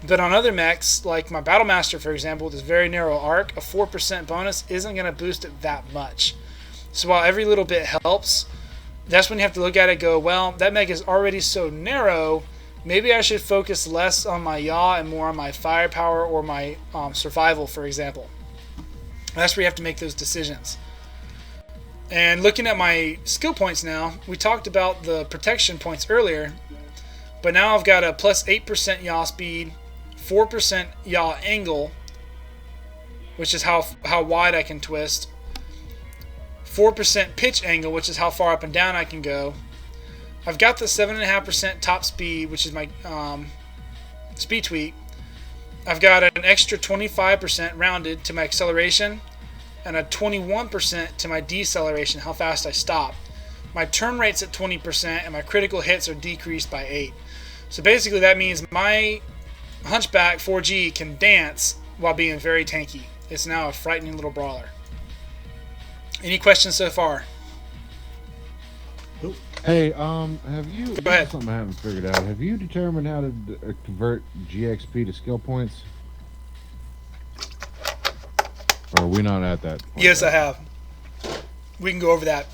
But on other mechs, like my Battlemaster, for example, with this very narrow arc, a 4% bonus isn't going to boost it that much. So while every little bit helps, that's when you have to look at it and go, well, that mech is already so narrow, maybe I should focus less on my yaw and more on my firepower or my survival, for example. That's where you have to make those decisions. And looking at my skill points now, we talked about the protection points earlier, but now I've got a plus 8% yaw speed, 4% yaw angle, which is how wide I can twist, 4% pitch angle, which is how far up and down I can go. I've got the 7.5% top speed, which is my speed tweak. I've got an extra 25% rounded to my acceleration, and a 21% to my deceleration, how fast I stop. My turn rate's at 20%, and my critical hits are decreased by 8. So basically that means my Hunchback 4G can dance while being very tanky. It's now a frightening little brawler. Any questions so far? Hey, have you? Go ahead. Something I haven't figured out. Have you determined how to convert GXP to skill points? Or are we not at that point? Yes, I have. We can go over that.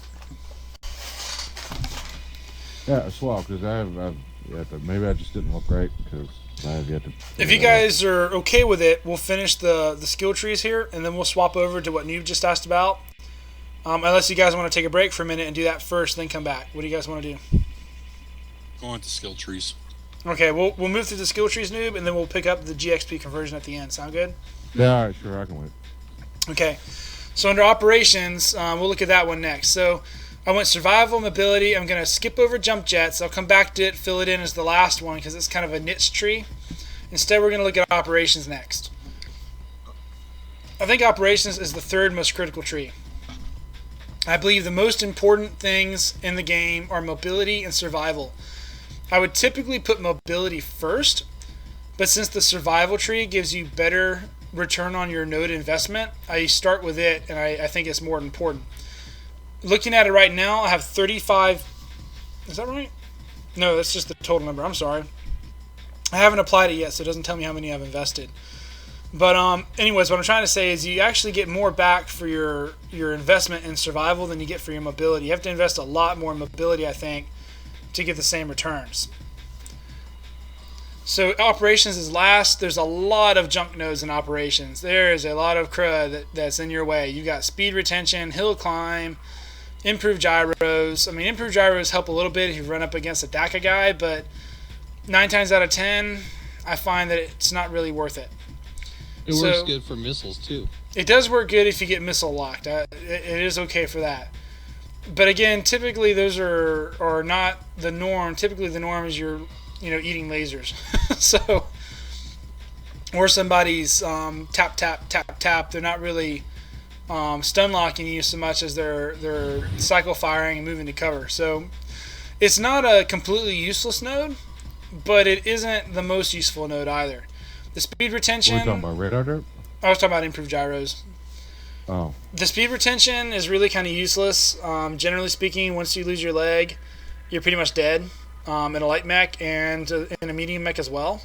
Yeah, as well, because I've yet to, maybe I just didn't look right because I have yet to. If you guys are okay with it, we'll finish the skill trees here, and then we'll swap over to what Noob just asked about. Unless you guys want to take a break for a minute and do that first, then come back. What do you guys want to do? Go on to skill trees. Okay, we'll move through the skill trees, Noob, and then we'll pick up the GXP conversion at the end. Sound good? Yeah, all right, sure, I can wait. Okay, so under operations, we'll look at that one next. So I went survival, mobility. I'm going to skip over jump jets. I'll come back to it, fill it in as the last one because it's kind of a niche tree. Instead, we're going to look at operations next. I think operations is the third most critical tree. I believe the most important things in the game are mobility and survival. I would typically put mobility first, but since the survival tree gives you better return on your node investment, I start with it, and I think it's more important. Looking at it right now, I have 35. Is that right? No, that's just the total number. I'm sorry. I haven't applied it yet, so it doesn't tell me how many I've invested. But anyways, what I'm trying to say is you actually get more back for your investment in survival than you get for your mobility. You have to invest a lot more in mobility, I think, to get the same returns. So operations is last. There's a lot of junk nodes in operations. There is a lot of crud that's in your way. You've got speed retention, hill climb, improved gyros. I mean, improved gyros help a little bit if you run up against a DACA guy, but 9 times out of 10, I find that it's not really worth it. It works good for missiles too. It does work good if you get missile locked. It is okay for that. But again, typically those are not the norm. Typically the norm is you're eating lasers. So, or somebody's tap tap tap tap. They're not really stun locking you so much as they're cycle firing and moving to cover. So it's not a completely useless node. but it isn't the most useful node either. The speed retention. We're talking about radar derp? I was talking about improved gyros. Oh. The speed retention is really kind of useless. Generally speaking, once you lose your leg, you're pretty much dead in a light mech and in a medium mech as well.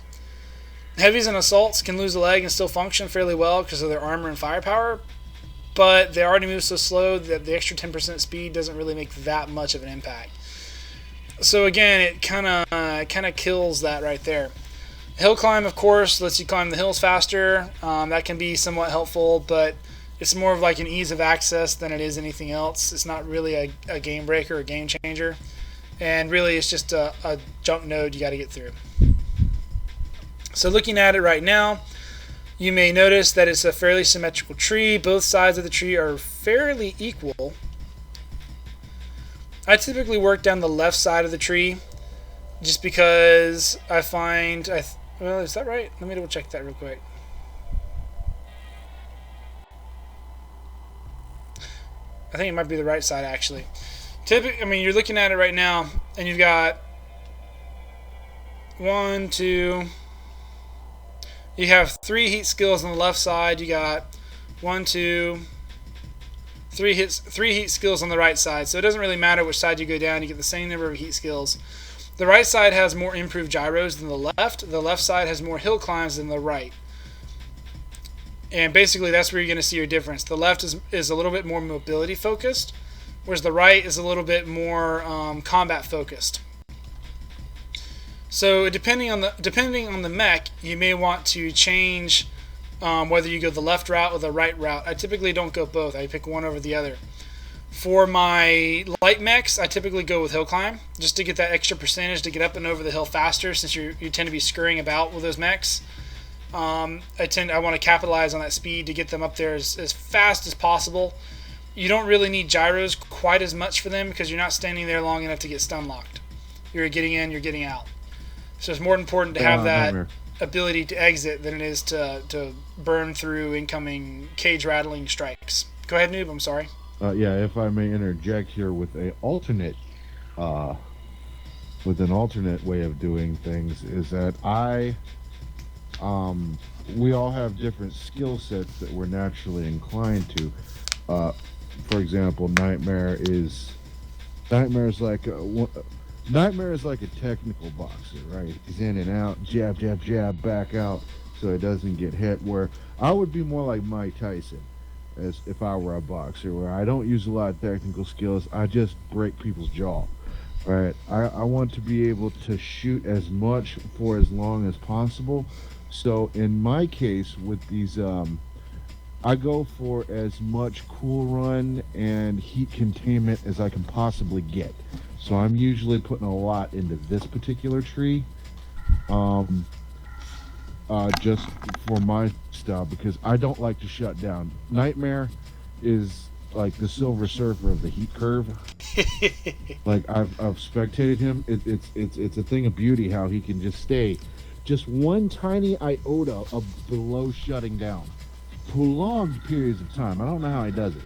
Heavies and assaults can lose a leg and still function fairly well because of their armor and firepower, but they already move so slow that the extra 10% speed doesn't really make that much of an impact. So again, it kind of kills that right there. Hill climb, of course, lets you climb the hills faster. That can be somewhat helpful, but it's more of like an ease of access than it is anything else. It's not really a game breaker or game changer. And really, it's just a junk node you got to get through. So looking at it right now, you may notice that it's a fairly symmetrical tree. Both sides of the tree are fairly equal. I typically work down the left side of the tree just because I find... well, is that right? Let me double check that real quick. I think it might be the right side, actually. I mean, you're looking at it right now, and you've got 1, 2... You have 3 heat skills on the left side. You got 1, 2, 3 heat skills on the right side. So it doesn't really matter which side you go down. You get the same number of heat skills. The right side has more improved gyros than the left. The left side has more hill climbs than the right. And basically, that's where you're going to see your difference. The left is a little bit more mobility focused, whereas the right is a little bit more combat focused. So depending on the mech, you may want to change whether you go the left route or the right route. I typically don't go both. I pick one over the other. For my light mechs, I typically go with hill climb just to get that extra percentage to get up and over the hill faster, since you tend to be scurrying about with those mechs. I want to capitalize on that speed to get them up there as fast as possible. You don't really need gyros quite as much for them because you're not standing there long enough to get stun locked. You're getting in, you're getting out. So it's more important to have that ability to exit than it is to burn through incoming cage rattling strikes. Go ahead, Noob. I'm sorry. Yeah, if I may interject here with an alternate way of doing things, is that we all have different skill sets that we're naturally inclined to. For example, Nightmare is like a technical boxer, right? He's in and out, jab, jab, jab, back out, so he doesn't get hit. Where I would be more like Mike Tyson, as if I were a boxer, where I don't use a lot of technical skills. I just break people's jaw, right? I want to be able to shoot as much for as long as possible. So in my case, with these, I go for as much cool run and heat containment as I can possibly get. So I'm usually putting a lot into this particular tree, just for my style, because I don't like to shut down. Nightmare is like the Silver Surfer of the heat curve. Like I've spectated him. It's a thing of beauty how he can just stay just one tiny iota of below shutting down prolonged periods of time. I don't know how he does it.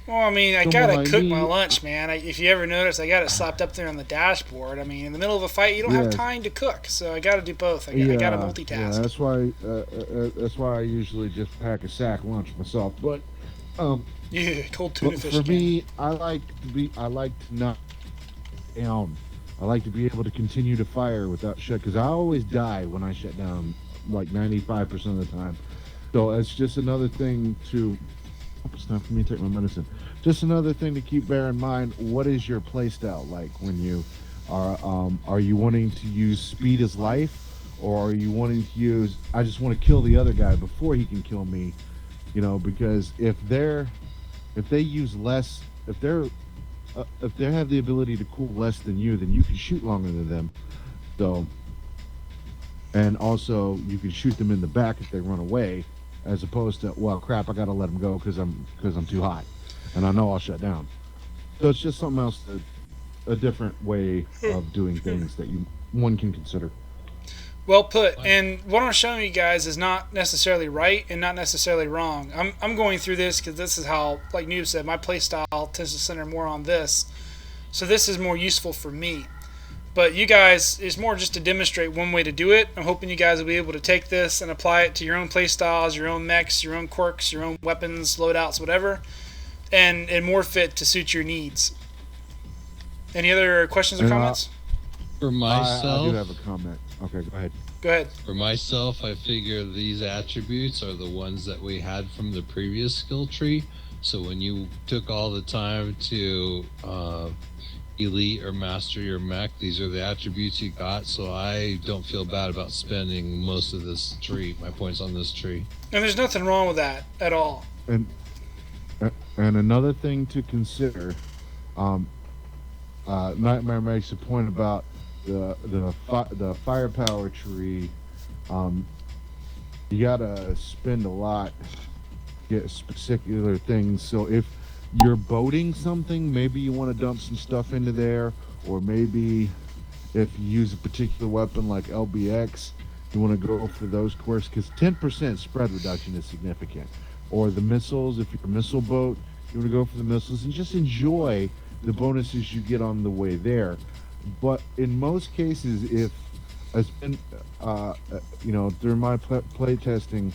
Well, I mean, I gotta cook my lunch, man. If you ever notice, I got it slapped up there on the dashboard. I mean, in the middle of a fight, you don't have time to cook, so I gotta do both. I gotta multitask. Yeah, that's why I usually just pack a sack lunch myself. But cold tuna fish. For me, I like to not down. I like to be able to continue to fire without shut, because I always die when I shut down, like 95% of the time. So it's just another thing to. It's time for me to take my medicine. Just another thing to bear in mind. What is your playstyle like when you are you wanting to use speed as life, or are you wanting to use I just want to kill the other guy before he can kill me? You know, because if they use less, if they have the ability to cool less than you, then you can shoot longer than them. So, and also you can shoot them in the back if they run away. As opposed to, well, crap, I gotta let them go because I'm too hot, and I know I'll shut down. So it's just something else, a different way of doing things that one can consider. Well put. And what I'm showing you guys is not necessarily right and not necessarily wrong. I'm going through this because this is how, like Noob said, my play style tends to center more on this. So this is more useful for me. But you guys, it's more just to demonstrate one way to do it. I'm hoping you guys will be able to take this and apply it to your own play styles, your own mechs, your own quirks, your own weapons, loadouts, whatever, and morph it to suit your needs. Any other questions or comments? For myself, I do have a comment. Okay, go ahead. Go ahead. For myself, I figure these attributes are the ones that we had from the previous skill tree. So when you took all the time to elite or master your mech, these are the attributes you got. So I don't feel bad about spending most of this tree, my points on this tree. And there's nothing wrong with that at all. And another thing to consider, Nightmare makes a point about the firepower tree. You gotta spend a lot to get particular things. So if you're boating something, maybe you want to dump some stuff into there, or maybe if you use a particular weapon like LBX, you want to go for those quirks, because 10% spread reduction is significant. Or the missiles, if you're a missile boat, you want to go for the missiles and just enjoy the bonuses you get on the way there. But in most cases, if it's been, during my play testing,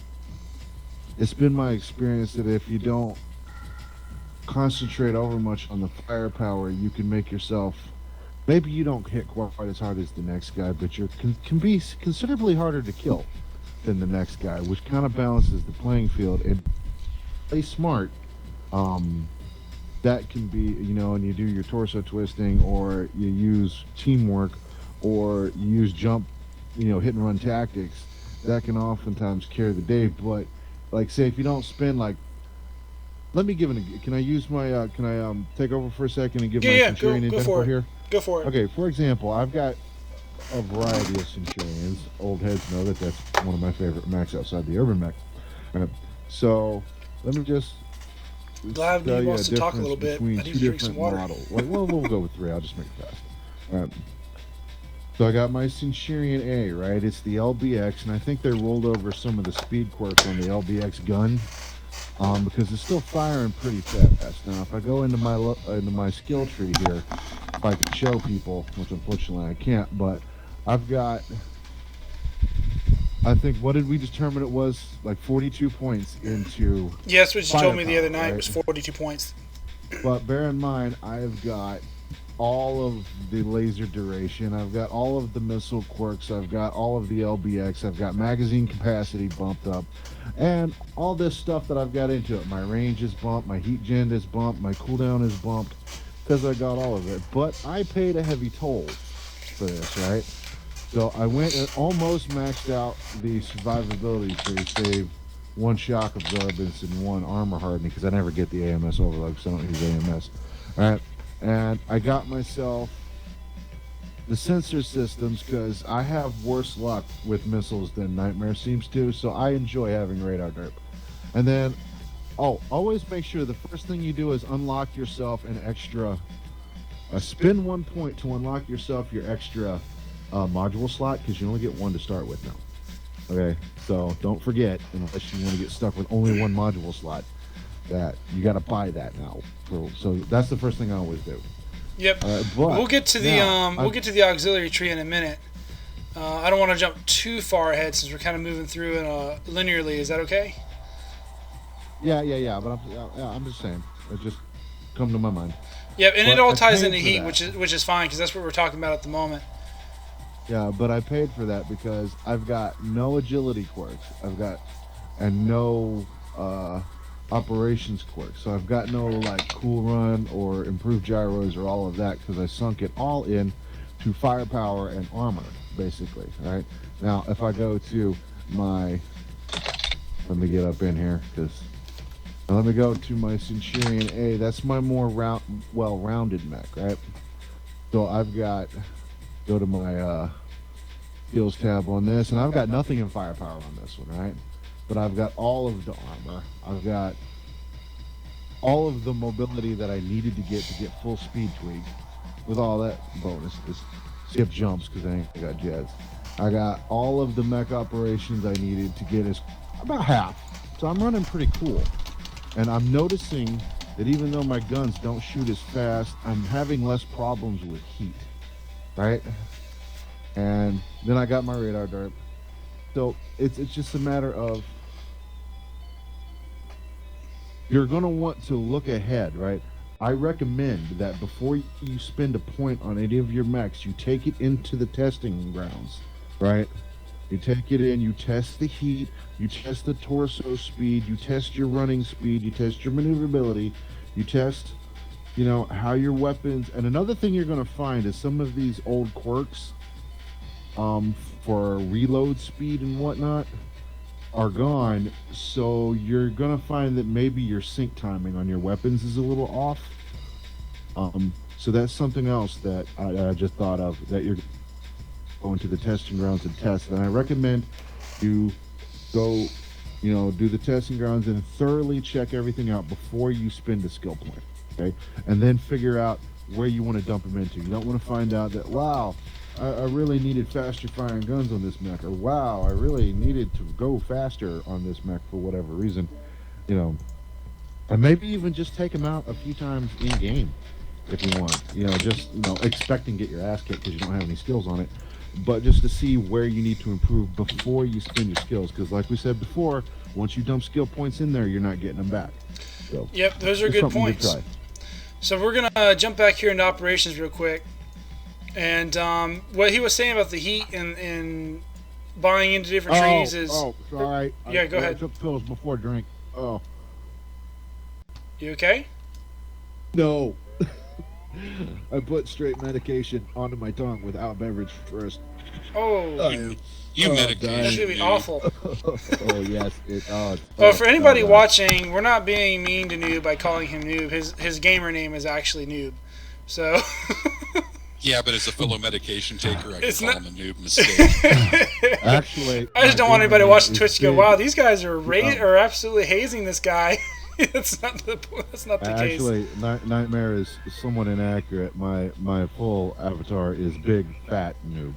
it's been my experience that if you don't concentrate over much on the firepower, you can make yourself, maybe you don't hit quite as hard as the next guy, but you can be considerably harder to kill than the next guy, which kind of balances the playing field. And play smart, that can be, and you do your torso twisting, or you use teamwork, or you use jump, hit and run tactics, that can oftentimes carry the day. But like, say if you don't spend let me give can I use my can I take over for a second and give my Centurion example here? Go for it. Okay, for example, I've got a variety of Centurions. Old heads know that that's one of my favorite mechs outside the urban mech. So let me just Glad he wants to talk a little bit. I between need two to drink some different water. models. Well, we'll go with 3. I'll just make it fast. So I got my Centurion A, right? It's the LBX, and I think they rolled over some of the speed quirks on the LBX gun, because it's still firing pretty fast. Now, if I go into my skill tree here, if I could show people, which unfortunately I can't, but I've got, I think, what did we determine it was? Like 42 points into. Yeah, that's what you told me the other night, right? was 42 points. But bear in mind, I've got all of the laser duration, I've got all of the missile quirks, I've got all of the LBX, I've got magazine capacity bumped up, and all this stuff that I've got into it. My range is bumped, my heat gen is bumped, my cooldown is bumped, because I got all of it. But I paid a heavy toll for this, right? So I went and almost maxed out the survivability tree, save 1 shock absorbance and 1 armor hardening, because I never get the AMS overload, because I don't use AMS. All right, and I got myself the sensor systems, because I have worse luck with missiles than Nightmare seems to, so I enjoy having radar derp. And then, always make sure the first thing you do is unlock yourself an extra, spend 1 point to unlock yourself your extra module slot, because you only get 1 to start with now. Okay, so don't forget, unless you want to get stuck with only 1 module slot, that you got to buy that now. So that's the first thing I always do. Yep. But we'll get to the auxiliary tree in a minute. I don't want to jump too far ahead since we're kind of moving through it linearly. Is that okay? Yeah. But I'm just saying, it just come to my mind. Yep, and But it all I ties paid into for heat, that. which is fine because that's what we're talking about at the moment. Yeah, but I paid for that because I've got no agility quirks. I've got no operations quirks. So I've got no like cool run or improved gyros or all of that, because I sunk it all in to firepower and armor, basically. Right now, if I go to my, let me get up in here, because let me go to my Centurion A. That's my more well-rounded mech, right? So I've got, go to my skills tab on this, and I've got nothing in firepower on this one, right? But I've got all of the armor. I've got all of the mobility that I needed to get full speed tweak with all that bonuses. Skip jumps because I got jets. I got all of the mech operations I needed to get about half. So I'm running pretty cool. And I'm noticing that even though my guns don't shoot as fast, I'm having less problems with heat. right? And then I got my radar derp. So it's just a matter of you're gonna want to look ahead, right? I recommend that before you spend a point on any of your mechs, you take it into the testing grounds, right? You take it in, you test the heat, you test the torso speed, you test your running speed, you test your maneuverability, you test, how your weapons. And another thing you're going to find is some of these old quirks, for reload speed and whatnot, are gone. So you're going to find that maybe your sync timing on your weapons is a little off. So that's something else that I just thought of, that you're going to the testing grounds and test. And I recommend you go, do the testing grounds and thoroughly check everything out before you spend a skill point. Okay, and then figure out where you want to dump them into. You don't want to find out that, wow, I really needed faster firing guns on this mech, or wow, I really needed to go faster on this mech for whatever reason, and maybe even just take them out a few times in game if you want. Just expecting to get your ass kicked because you don't have any skills on it, but just to see where you need to improve before you spend your skills. Because like we said before, once you dump skill points in there, you're not getting them back. So, yep, those are good points. So we're going to jump back here into operations real quick. And what he was saying about the heat and buying into different trees is... Oh, sorry. Yeah, go ahead. I took pills before drink. Oh. You okay? No. I put straight medication onto my tongue without beverage first. Oh. You medication. That's going to be awful. Oh, yes. Well, for anybody watching, we're not being mean to Noob by calling him Noob. His gamer name is actually Noob. So... Yeah, but as a fellow medication taker, I can call him a noob mistake. Actually... I just don't want anybody watching Twitch to go, wow, these guys are absolutely hazing this guy. That's not the case. Actually, Nightmare is somewhat inaccurate. My full avatar is Big Fat Noob.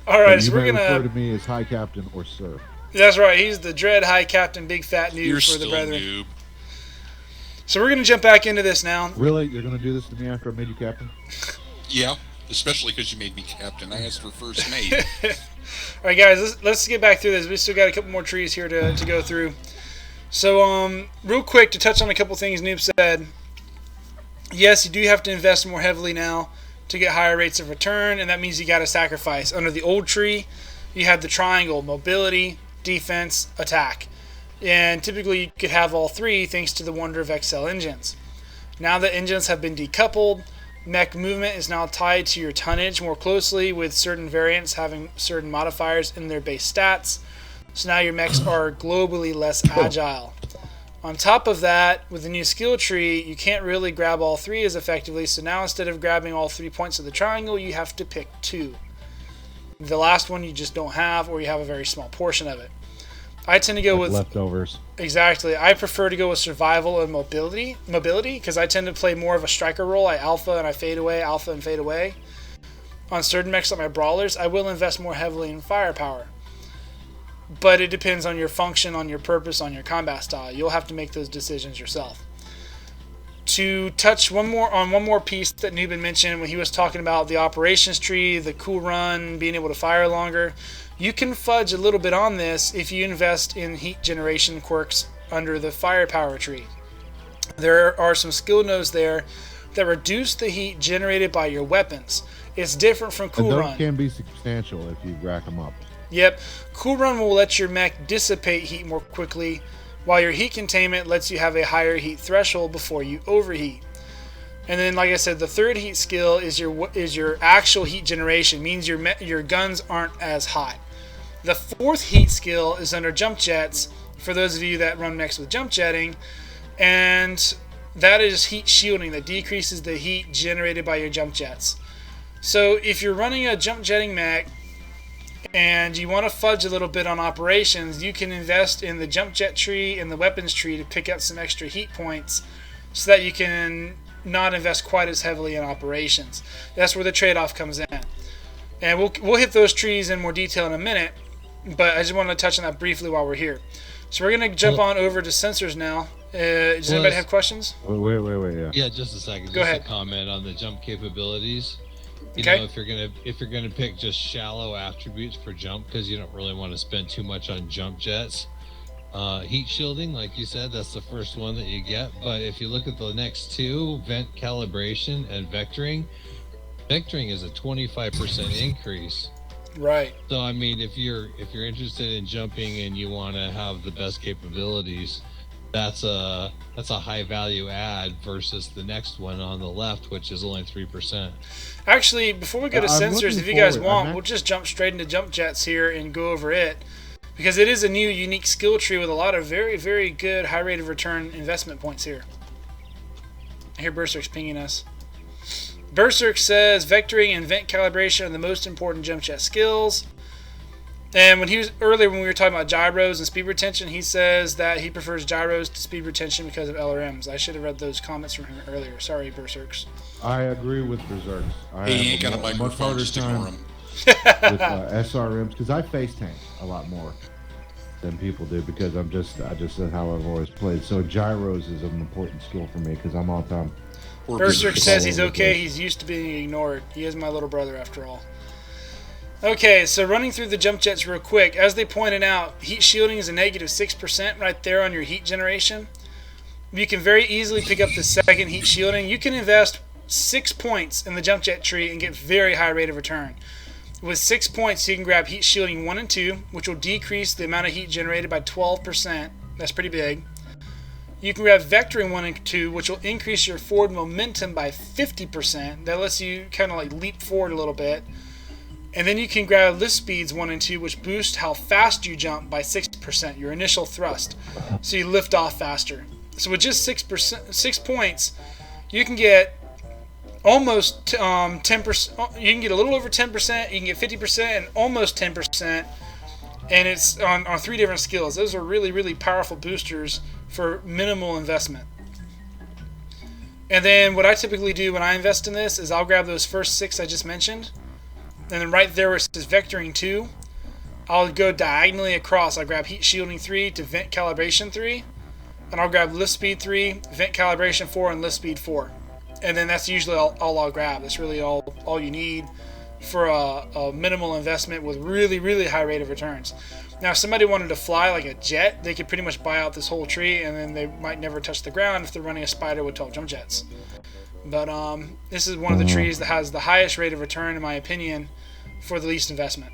All right, so we're gonna refer to me as High Captain or Sir. That's right. He's the Dread High Captain, Big Fat Noob You're for the brethren. Noob. So we're gonna jump back into this now. Really, you're gonna do this to me after I made you captain? Yeah, especially because you made me captain. I asked for first mate. All right, guys, let's get back through this. We still got a couple more trees here to go through. So, real quick to touch on a couple things Noob said. Yes, you do have to invest more heavily now to get higher rates of return, and that means you got to sacrifice. Under the old tree, you had the triangle: mobility, defense, attack. And typically you could have all three thanks to the wonder of XL engines. Now that engines have been decoupled, mech movement is now tied to your tonnage more closely, with certain variants having certain modifiers in their base stats. So now your mechs are globally less agile. On top of that, with the new skill tree, you can't really grab all three as effectively, so now instead of grabbing all 3 points of the triangle, you have to pick 2. The last one you just don't have, or you have a very small portion of it. I tend to go with leftovers. Exactly. I prefer to go with survival and mobility because I tend to play more of a striker role. I alpha and I fade away, alpha and fade away. On certain mechs like my brawlers, I will invest more heavily in firepower. But it depends on your function, on your purpose, on your combat style. You'll have to make those decisions yourself. To touch one more piece that Newbin mentioned when he was talking about the operations tree, the cool run, being able to fire longer. You can fudge a little bit on this if you invest in heat generation quirks under the firepower tree. There are some skill nodes there that reduce the heat generated by your weapons. It's different from Cool and those Run. Can be substantial if you rack them up. Yep. Cool Run will let your mech dissipate heat more quickly, while your heat containment lets you have a higher heat threshold before you overheat. And then, like I said, the third heat skill is your actual heat generation. Means your guns aren't as hot. The fourth heat skill is under jump jets, for those of you that run mechs with jump jetting, and that is heat shielding, that decreases the heat generated by your jump jets. So if you're running a jump jetting mech and you want to fudge a little bit on operations, you can invest in the jump jet tree and the weapons tree to pick up some extra heat points so that you can not invest quite as heavily in operations. That's where the trade-off comes in. And we'll hit those trees in more detail in a minute, but I just want to touch on that briefly while we're here. So we're going to jump on over to sensors now. Does anybody have questions? Wait, yeah. Yeah, just a second. Go ahead. A comment on the jump capabilities. You Okay. know, if you're gonna pick just shallow attributes for jump, because you don't really want to spend too much on jump jets. Heat shielding, like you said, that's the first one that you get. But if you look at the next two, vent calibration and vectoring is a 25% increase. Right. So I mean, if you're interested in jumping and you want to have the best capabilities, that's a high value add versus the next one on the left, which is only 3%. Actually, before we go to I'm sensors, looking if you guys forward. want, we'll just jump straight into jump jets here and go over it. Because it is a new, unique skill tree with a lot of very, very good high rate of return investment points here. I hear Berserk's pinging us. Berserk says vectoring and vent calibration are the most important jump jet skills. And earlier when we were talking about gyros and speed retention, he says that he prefers gyros to speed retention because of LRMs. I should have read those comments from him earlier. Sorry, Berserks. I agree with Berserks. I He ain't have got a much microphone, harder just time ignore him. with SRMs because I face tank a lot more than people do because I just said how I've always played. So gyros is an important skill for me because I'm all time. We're Berserk busy. says he's all over the okay. place. He's used to being ignored. He is my little brother after all. Okay, so running through the jump jets real quick. As they pointed out, heat shielding is a negative 6% right there on your heat generation. You can very easily pick up the second heat shielding. You can invest 6 points in the jump jet tree and get very high rate of return. With 6 points, you can grab heat shielding 1 and 2, which will decrease the amount of heat generated by 12%. That's pretty big. You can grab vectoring 1 and 2, which will increase your forward momentum by 50%. That lets you kind of like leap forward a little bit. And then you can grab lift speeds 1 and 2, which boost how fast you jump by 6%, your initial thrust. So you lift off faster. So with just 6 points, you can get almost 10%. You can get a little over 10%. You can get 50% and almost 10%. And it's on 3 different skills. Those are really, really powerful boosters for minimal investment. And then what I typically do when I invest in this is I'll grab those first 6 I just mentioned. And then right there where it says vectoring 2, I'll go diagonally across. I'll grab heat shielding 3 to vent calibration 3. And I'll grab lift speed 3, vent calibration 4, and lift speed 4. And then that's usually all I'll grab. That's really all you need for a minimal investment with really, really high rate of returns. Now, if somebody wanted to fly like a jet, they could pretty much buy out this whole tree, and then they might never touch the ground if they're running a spider with 12 jump jets. But this is one of the trees that has the highest rate of return, in my opinion, for the least investment.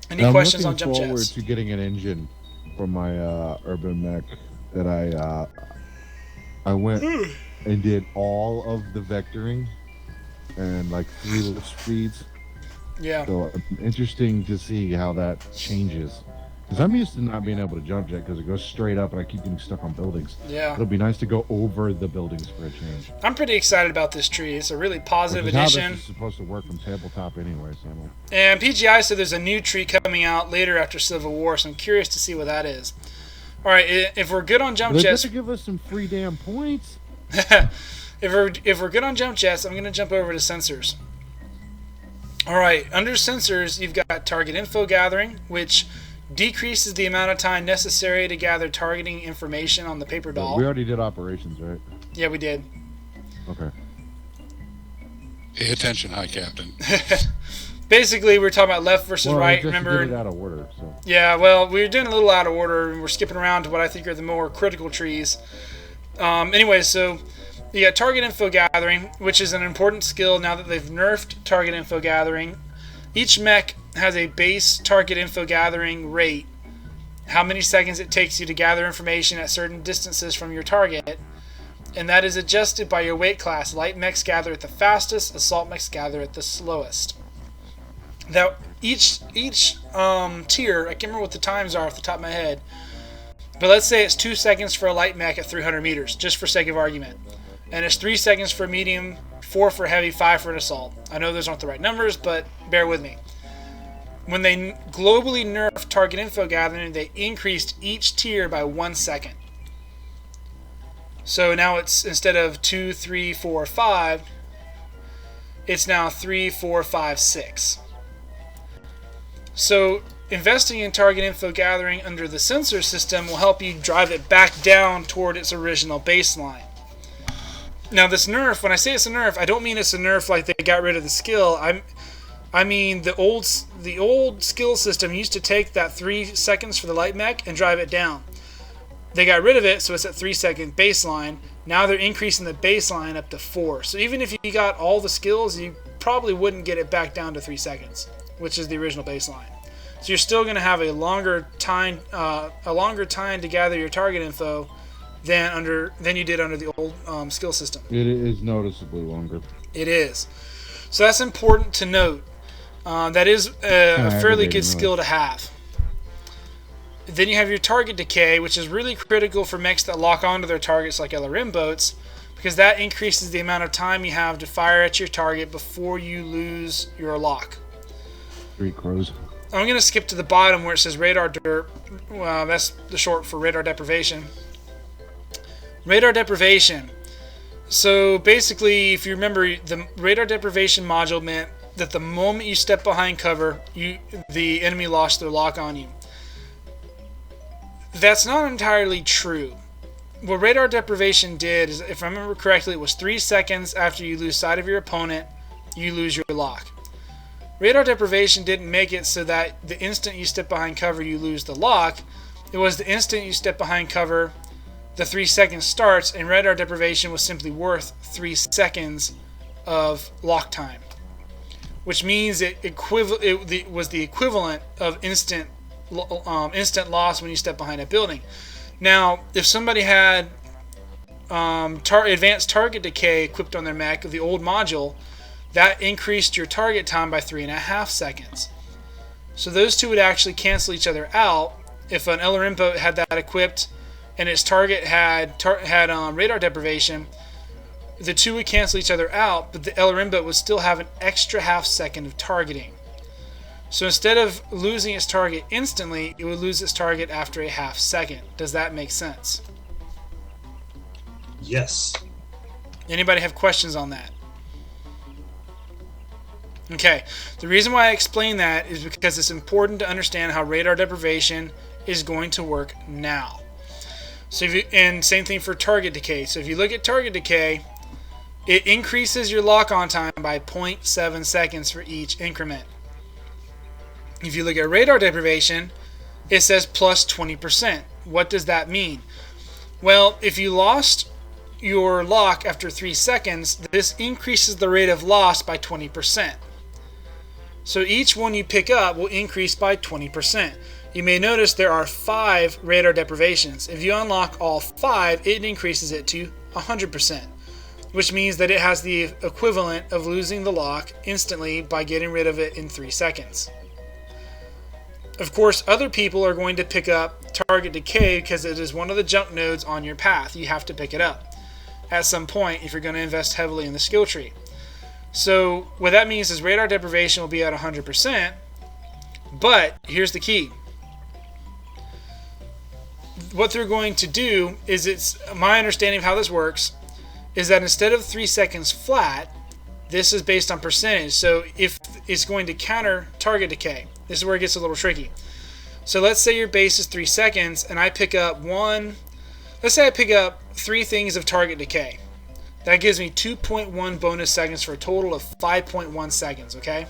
Any questions on jump I'm looking forward jets? to getting an engine for my urban mech that I went and did all of the vectoring and like 3 lift speeds. Yeah. So it's interesting to see how that changes. Because I'm used to not being able to jump jet because it goes straight up and I keep getting stuck on buildings. Yeah. It'll be nice to go over the buildings for a change. I'm pretty excited about this tree. It's a really positive Which is how addition. this is supposed to work from tabletop anyway. So I don't... And PGI said there's a new tree coming out later after Civil War, so I'm curious to see what that is. All right, if we're good on jump They're jets, going to give us some free damn points. if we're good on jump jets, I'm going to jump over to sensors. All right, under sensors, you've got target info gathering, which decreases the amount of time necessary to gather targeting information on the paper doll. We already did operations, right? Yeah, we did. Okay. Pay attention, High Captain. Basically, we were talking about left versus right. Just Remember? to get it out of order. So. Yeah, well, we were doing a little out of order, and we're skipping around to what I think are the more critical trees. Anyway, so you got target info gathering, which is an important skill now that they've nerfed target info gathering. Each mech has a base target info gathering rate, how many seconds it takes you to gather information at certain distances from your target, and that is adjusted by your weight class. Light mechs gather at the fastest, assault mechs gather at the slowest. Now, each tier, I can't remember what the times are off the top of my head, but let's say it's 2 seconds for a light mech at 300 meters, just for sake of argument. And it's 3 seconds for medium, 4 for heavy, 5 for an assault. I know those aren't the right numbers, but bear with me. When they globally nerfed target info gathering, they increased each tier by 1 second. So now it's, instead of 2, 3, 4, 5, it's now 3, 4, 5, 6. So investing in target info gathering under the sensor system will help you drive it back down toward its original baseline. Now this nerf, when I say it's a nerf, I don't mean it's a nerf like they got rid of the skill. I mean the old skill system used to take that 3 seconds for the light mech and drive it down. They got rid of it, so it's at 3 second baseline. Now they're increasing the baseline up to 4. So even if you got all the skills, you probably wouldn't get it back down to 3 seconds, which is the original baseline. So you're still going to have a longer time to gather your target info than you did under the old skill system. It is noticeably longer. It is. So that's important to note. That is a fairly good skill to have. Then you have your target decay, which is really critical for mechs that lock onto their targets like LRM boats, because that increases the amount of time you have to fire at your target before you lose your lock. 3 crows. I'm going to skip to the bottom where it says radar derp. Well, that's the short for radar deprivation. Radar deprivation. So basically, if you remember, the radar deprivation module meant that the moment you step behind cover, the enemy lost their lock on you. That's not entirely true. What radar deprivation did is, if I remember correctly, it was 3 seconds after you lose sight of your opponent, you lose your lock. Radar deprivation didn't make it so that the instant you step behind cover, you lose the lock. It was the instant you step behind cover, the 3 seconds starts, and radar deprivation was simply worth 3 seconds of lock time, which means it was the equivalent of instant loss when you step behind a building. Now, if somebody had Advanced Target Decay equipped on their mech, the old module, that increased your target time by 3.5 seconds. So those two would actually cancel each other out. If an LRM boat had that equipped and its target had radar deprivation, the two would cancel each other out, but the LRM boat would still have an extra half second of targeting. So instead of losing its target instantly, it would lose its target after a half second. Does that make sense? Yes. Anybody have questions on that? Okay, the reason why I explain that is because it's important to understand how radar deprivation is going to work now. So and same thing for target decay. So if you look at target decay, it increases your lock-on time by 0.7 seconds for each increment. If you look at radar deprivation, it says plus 20%. What does that mean? Well, if you lost your lock after 3 seconds, this increases the rate of loss by 20%. So each one you pick up will increase by 20%. You may notice there are 5 radar deprivations. If you unlock all 5, it increases it to 100%, which means that it has the equivalent of losing the lock instantly by getting rid of it in 3 seconds. Of course, other people are going to pick up target decay because it is one of the jump nodes on your path. You have to pick it up at some point if you're going to invest heavily in the skill tree. So what that means is radar deprivation will be at 100%, but here's the key. What they're going to do is, it's my understanding of how this works, is that instead of 3 seconds flat, this is based on percentage. So if it's going to counter target decay, this is where it gets a little tricky. So let's say your base is 3 seconds and I pick up let's say I pick up 3 things of target decay. That gives me 2.1 bonus seconds for a total of 5.1 seconds, okay?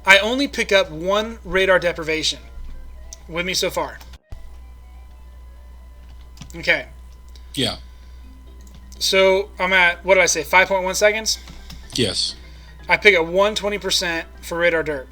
I only pick up 1 radar deprivation. With me so far? Okay. Yeah. So I'm at, what did I say, 5.1 seconds? Yes. I pick up 120% for radar derp.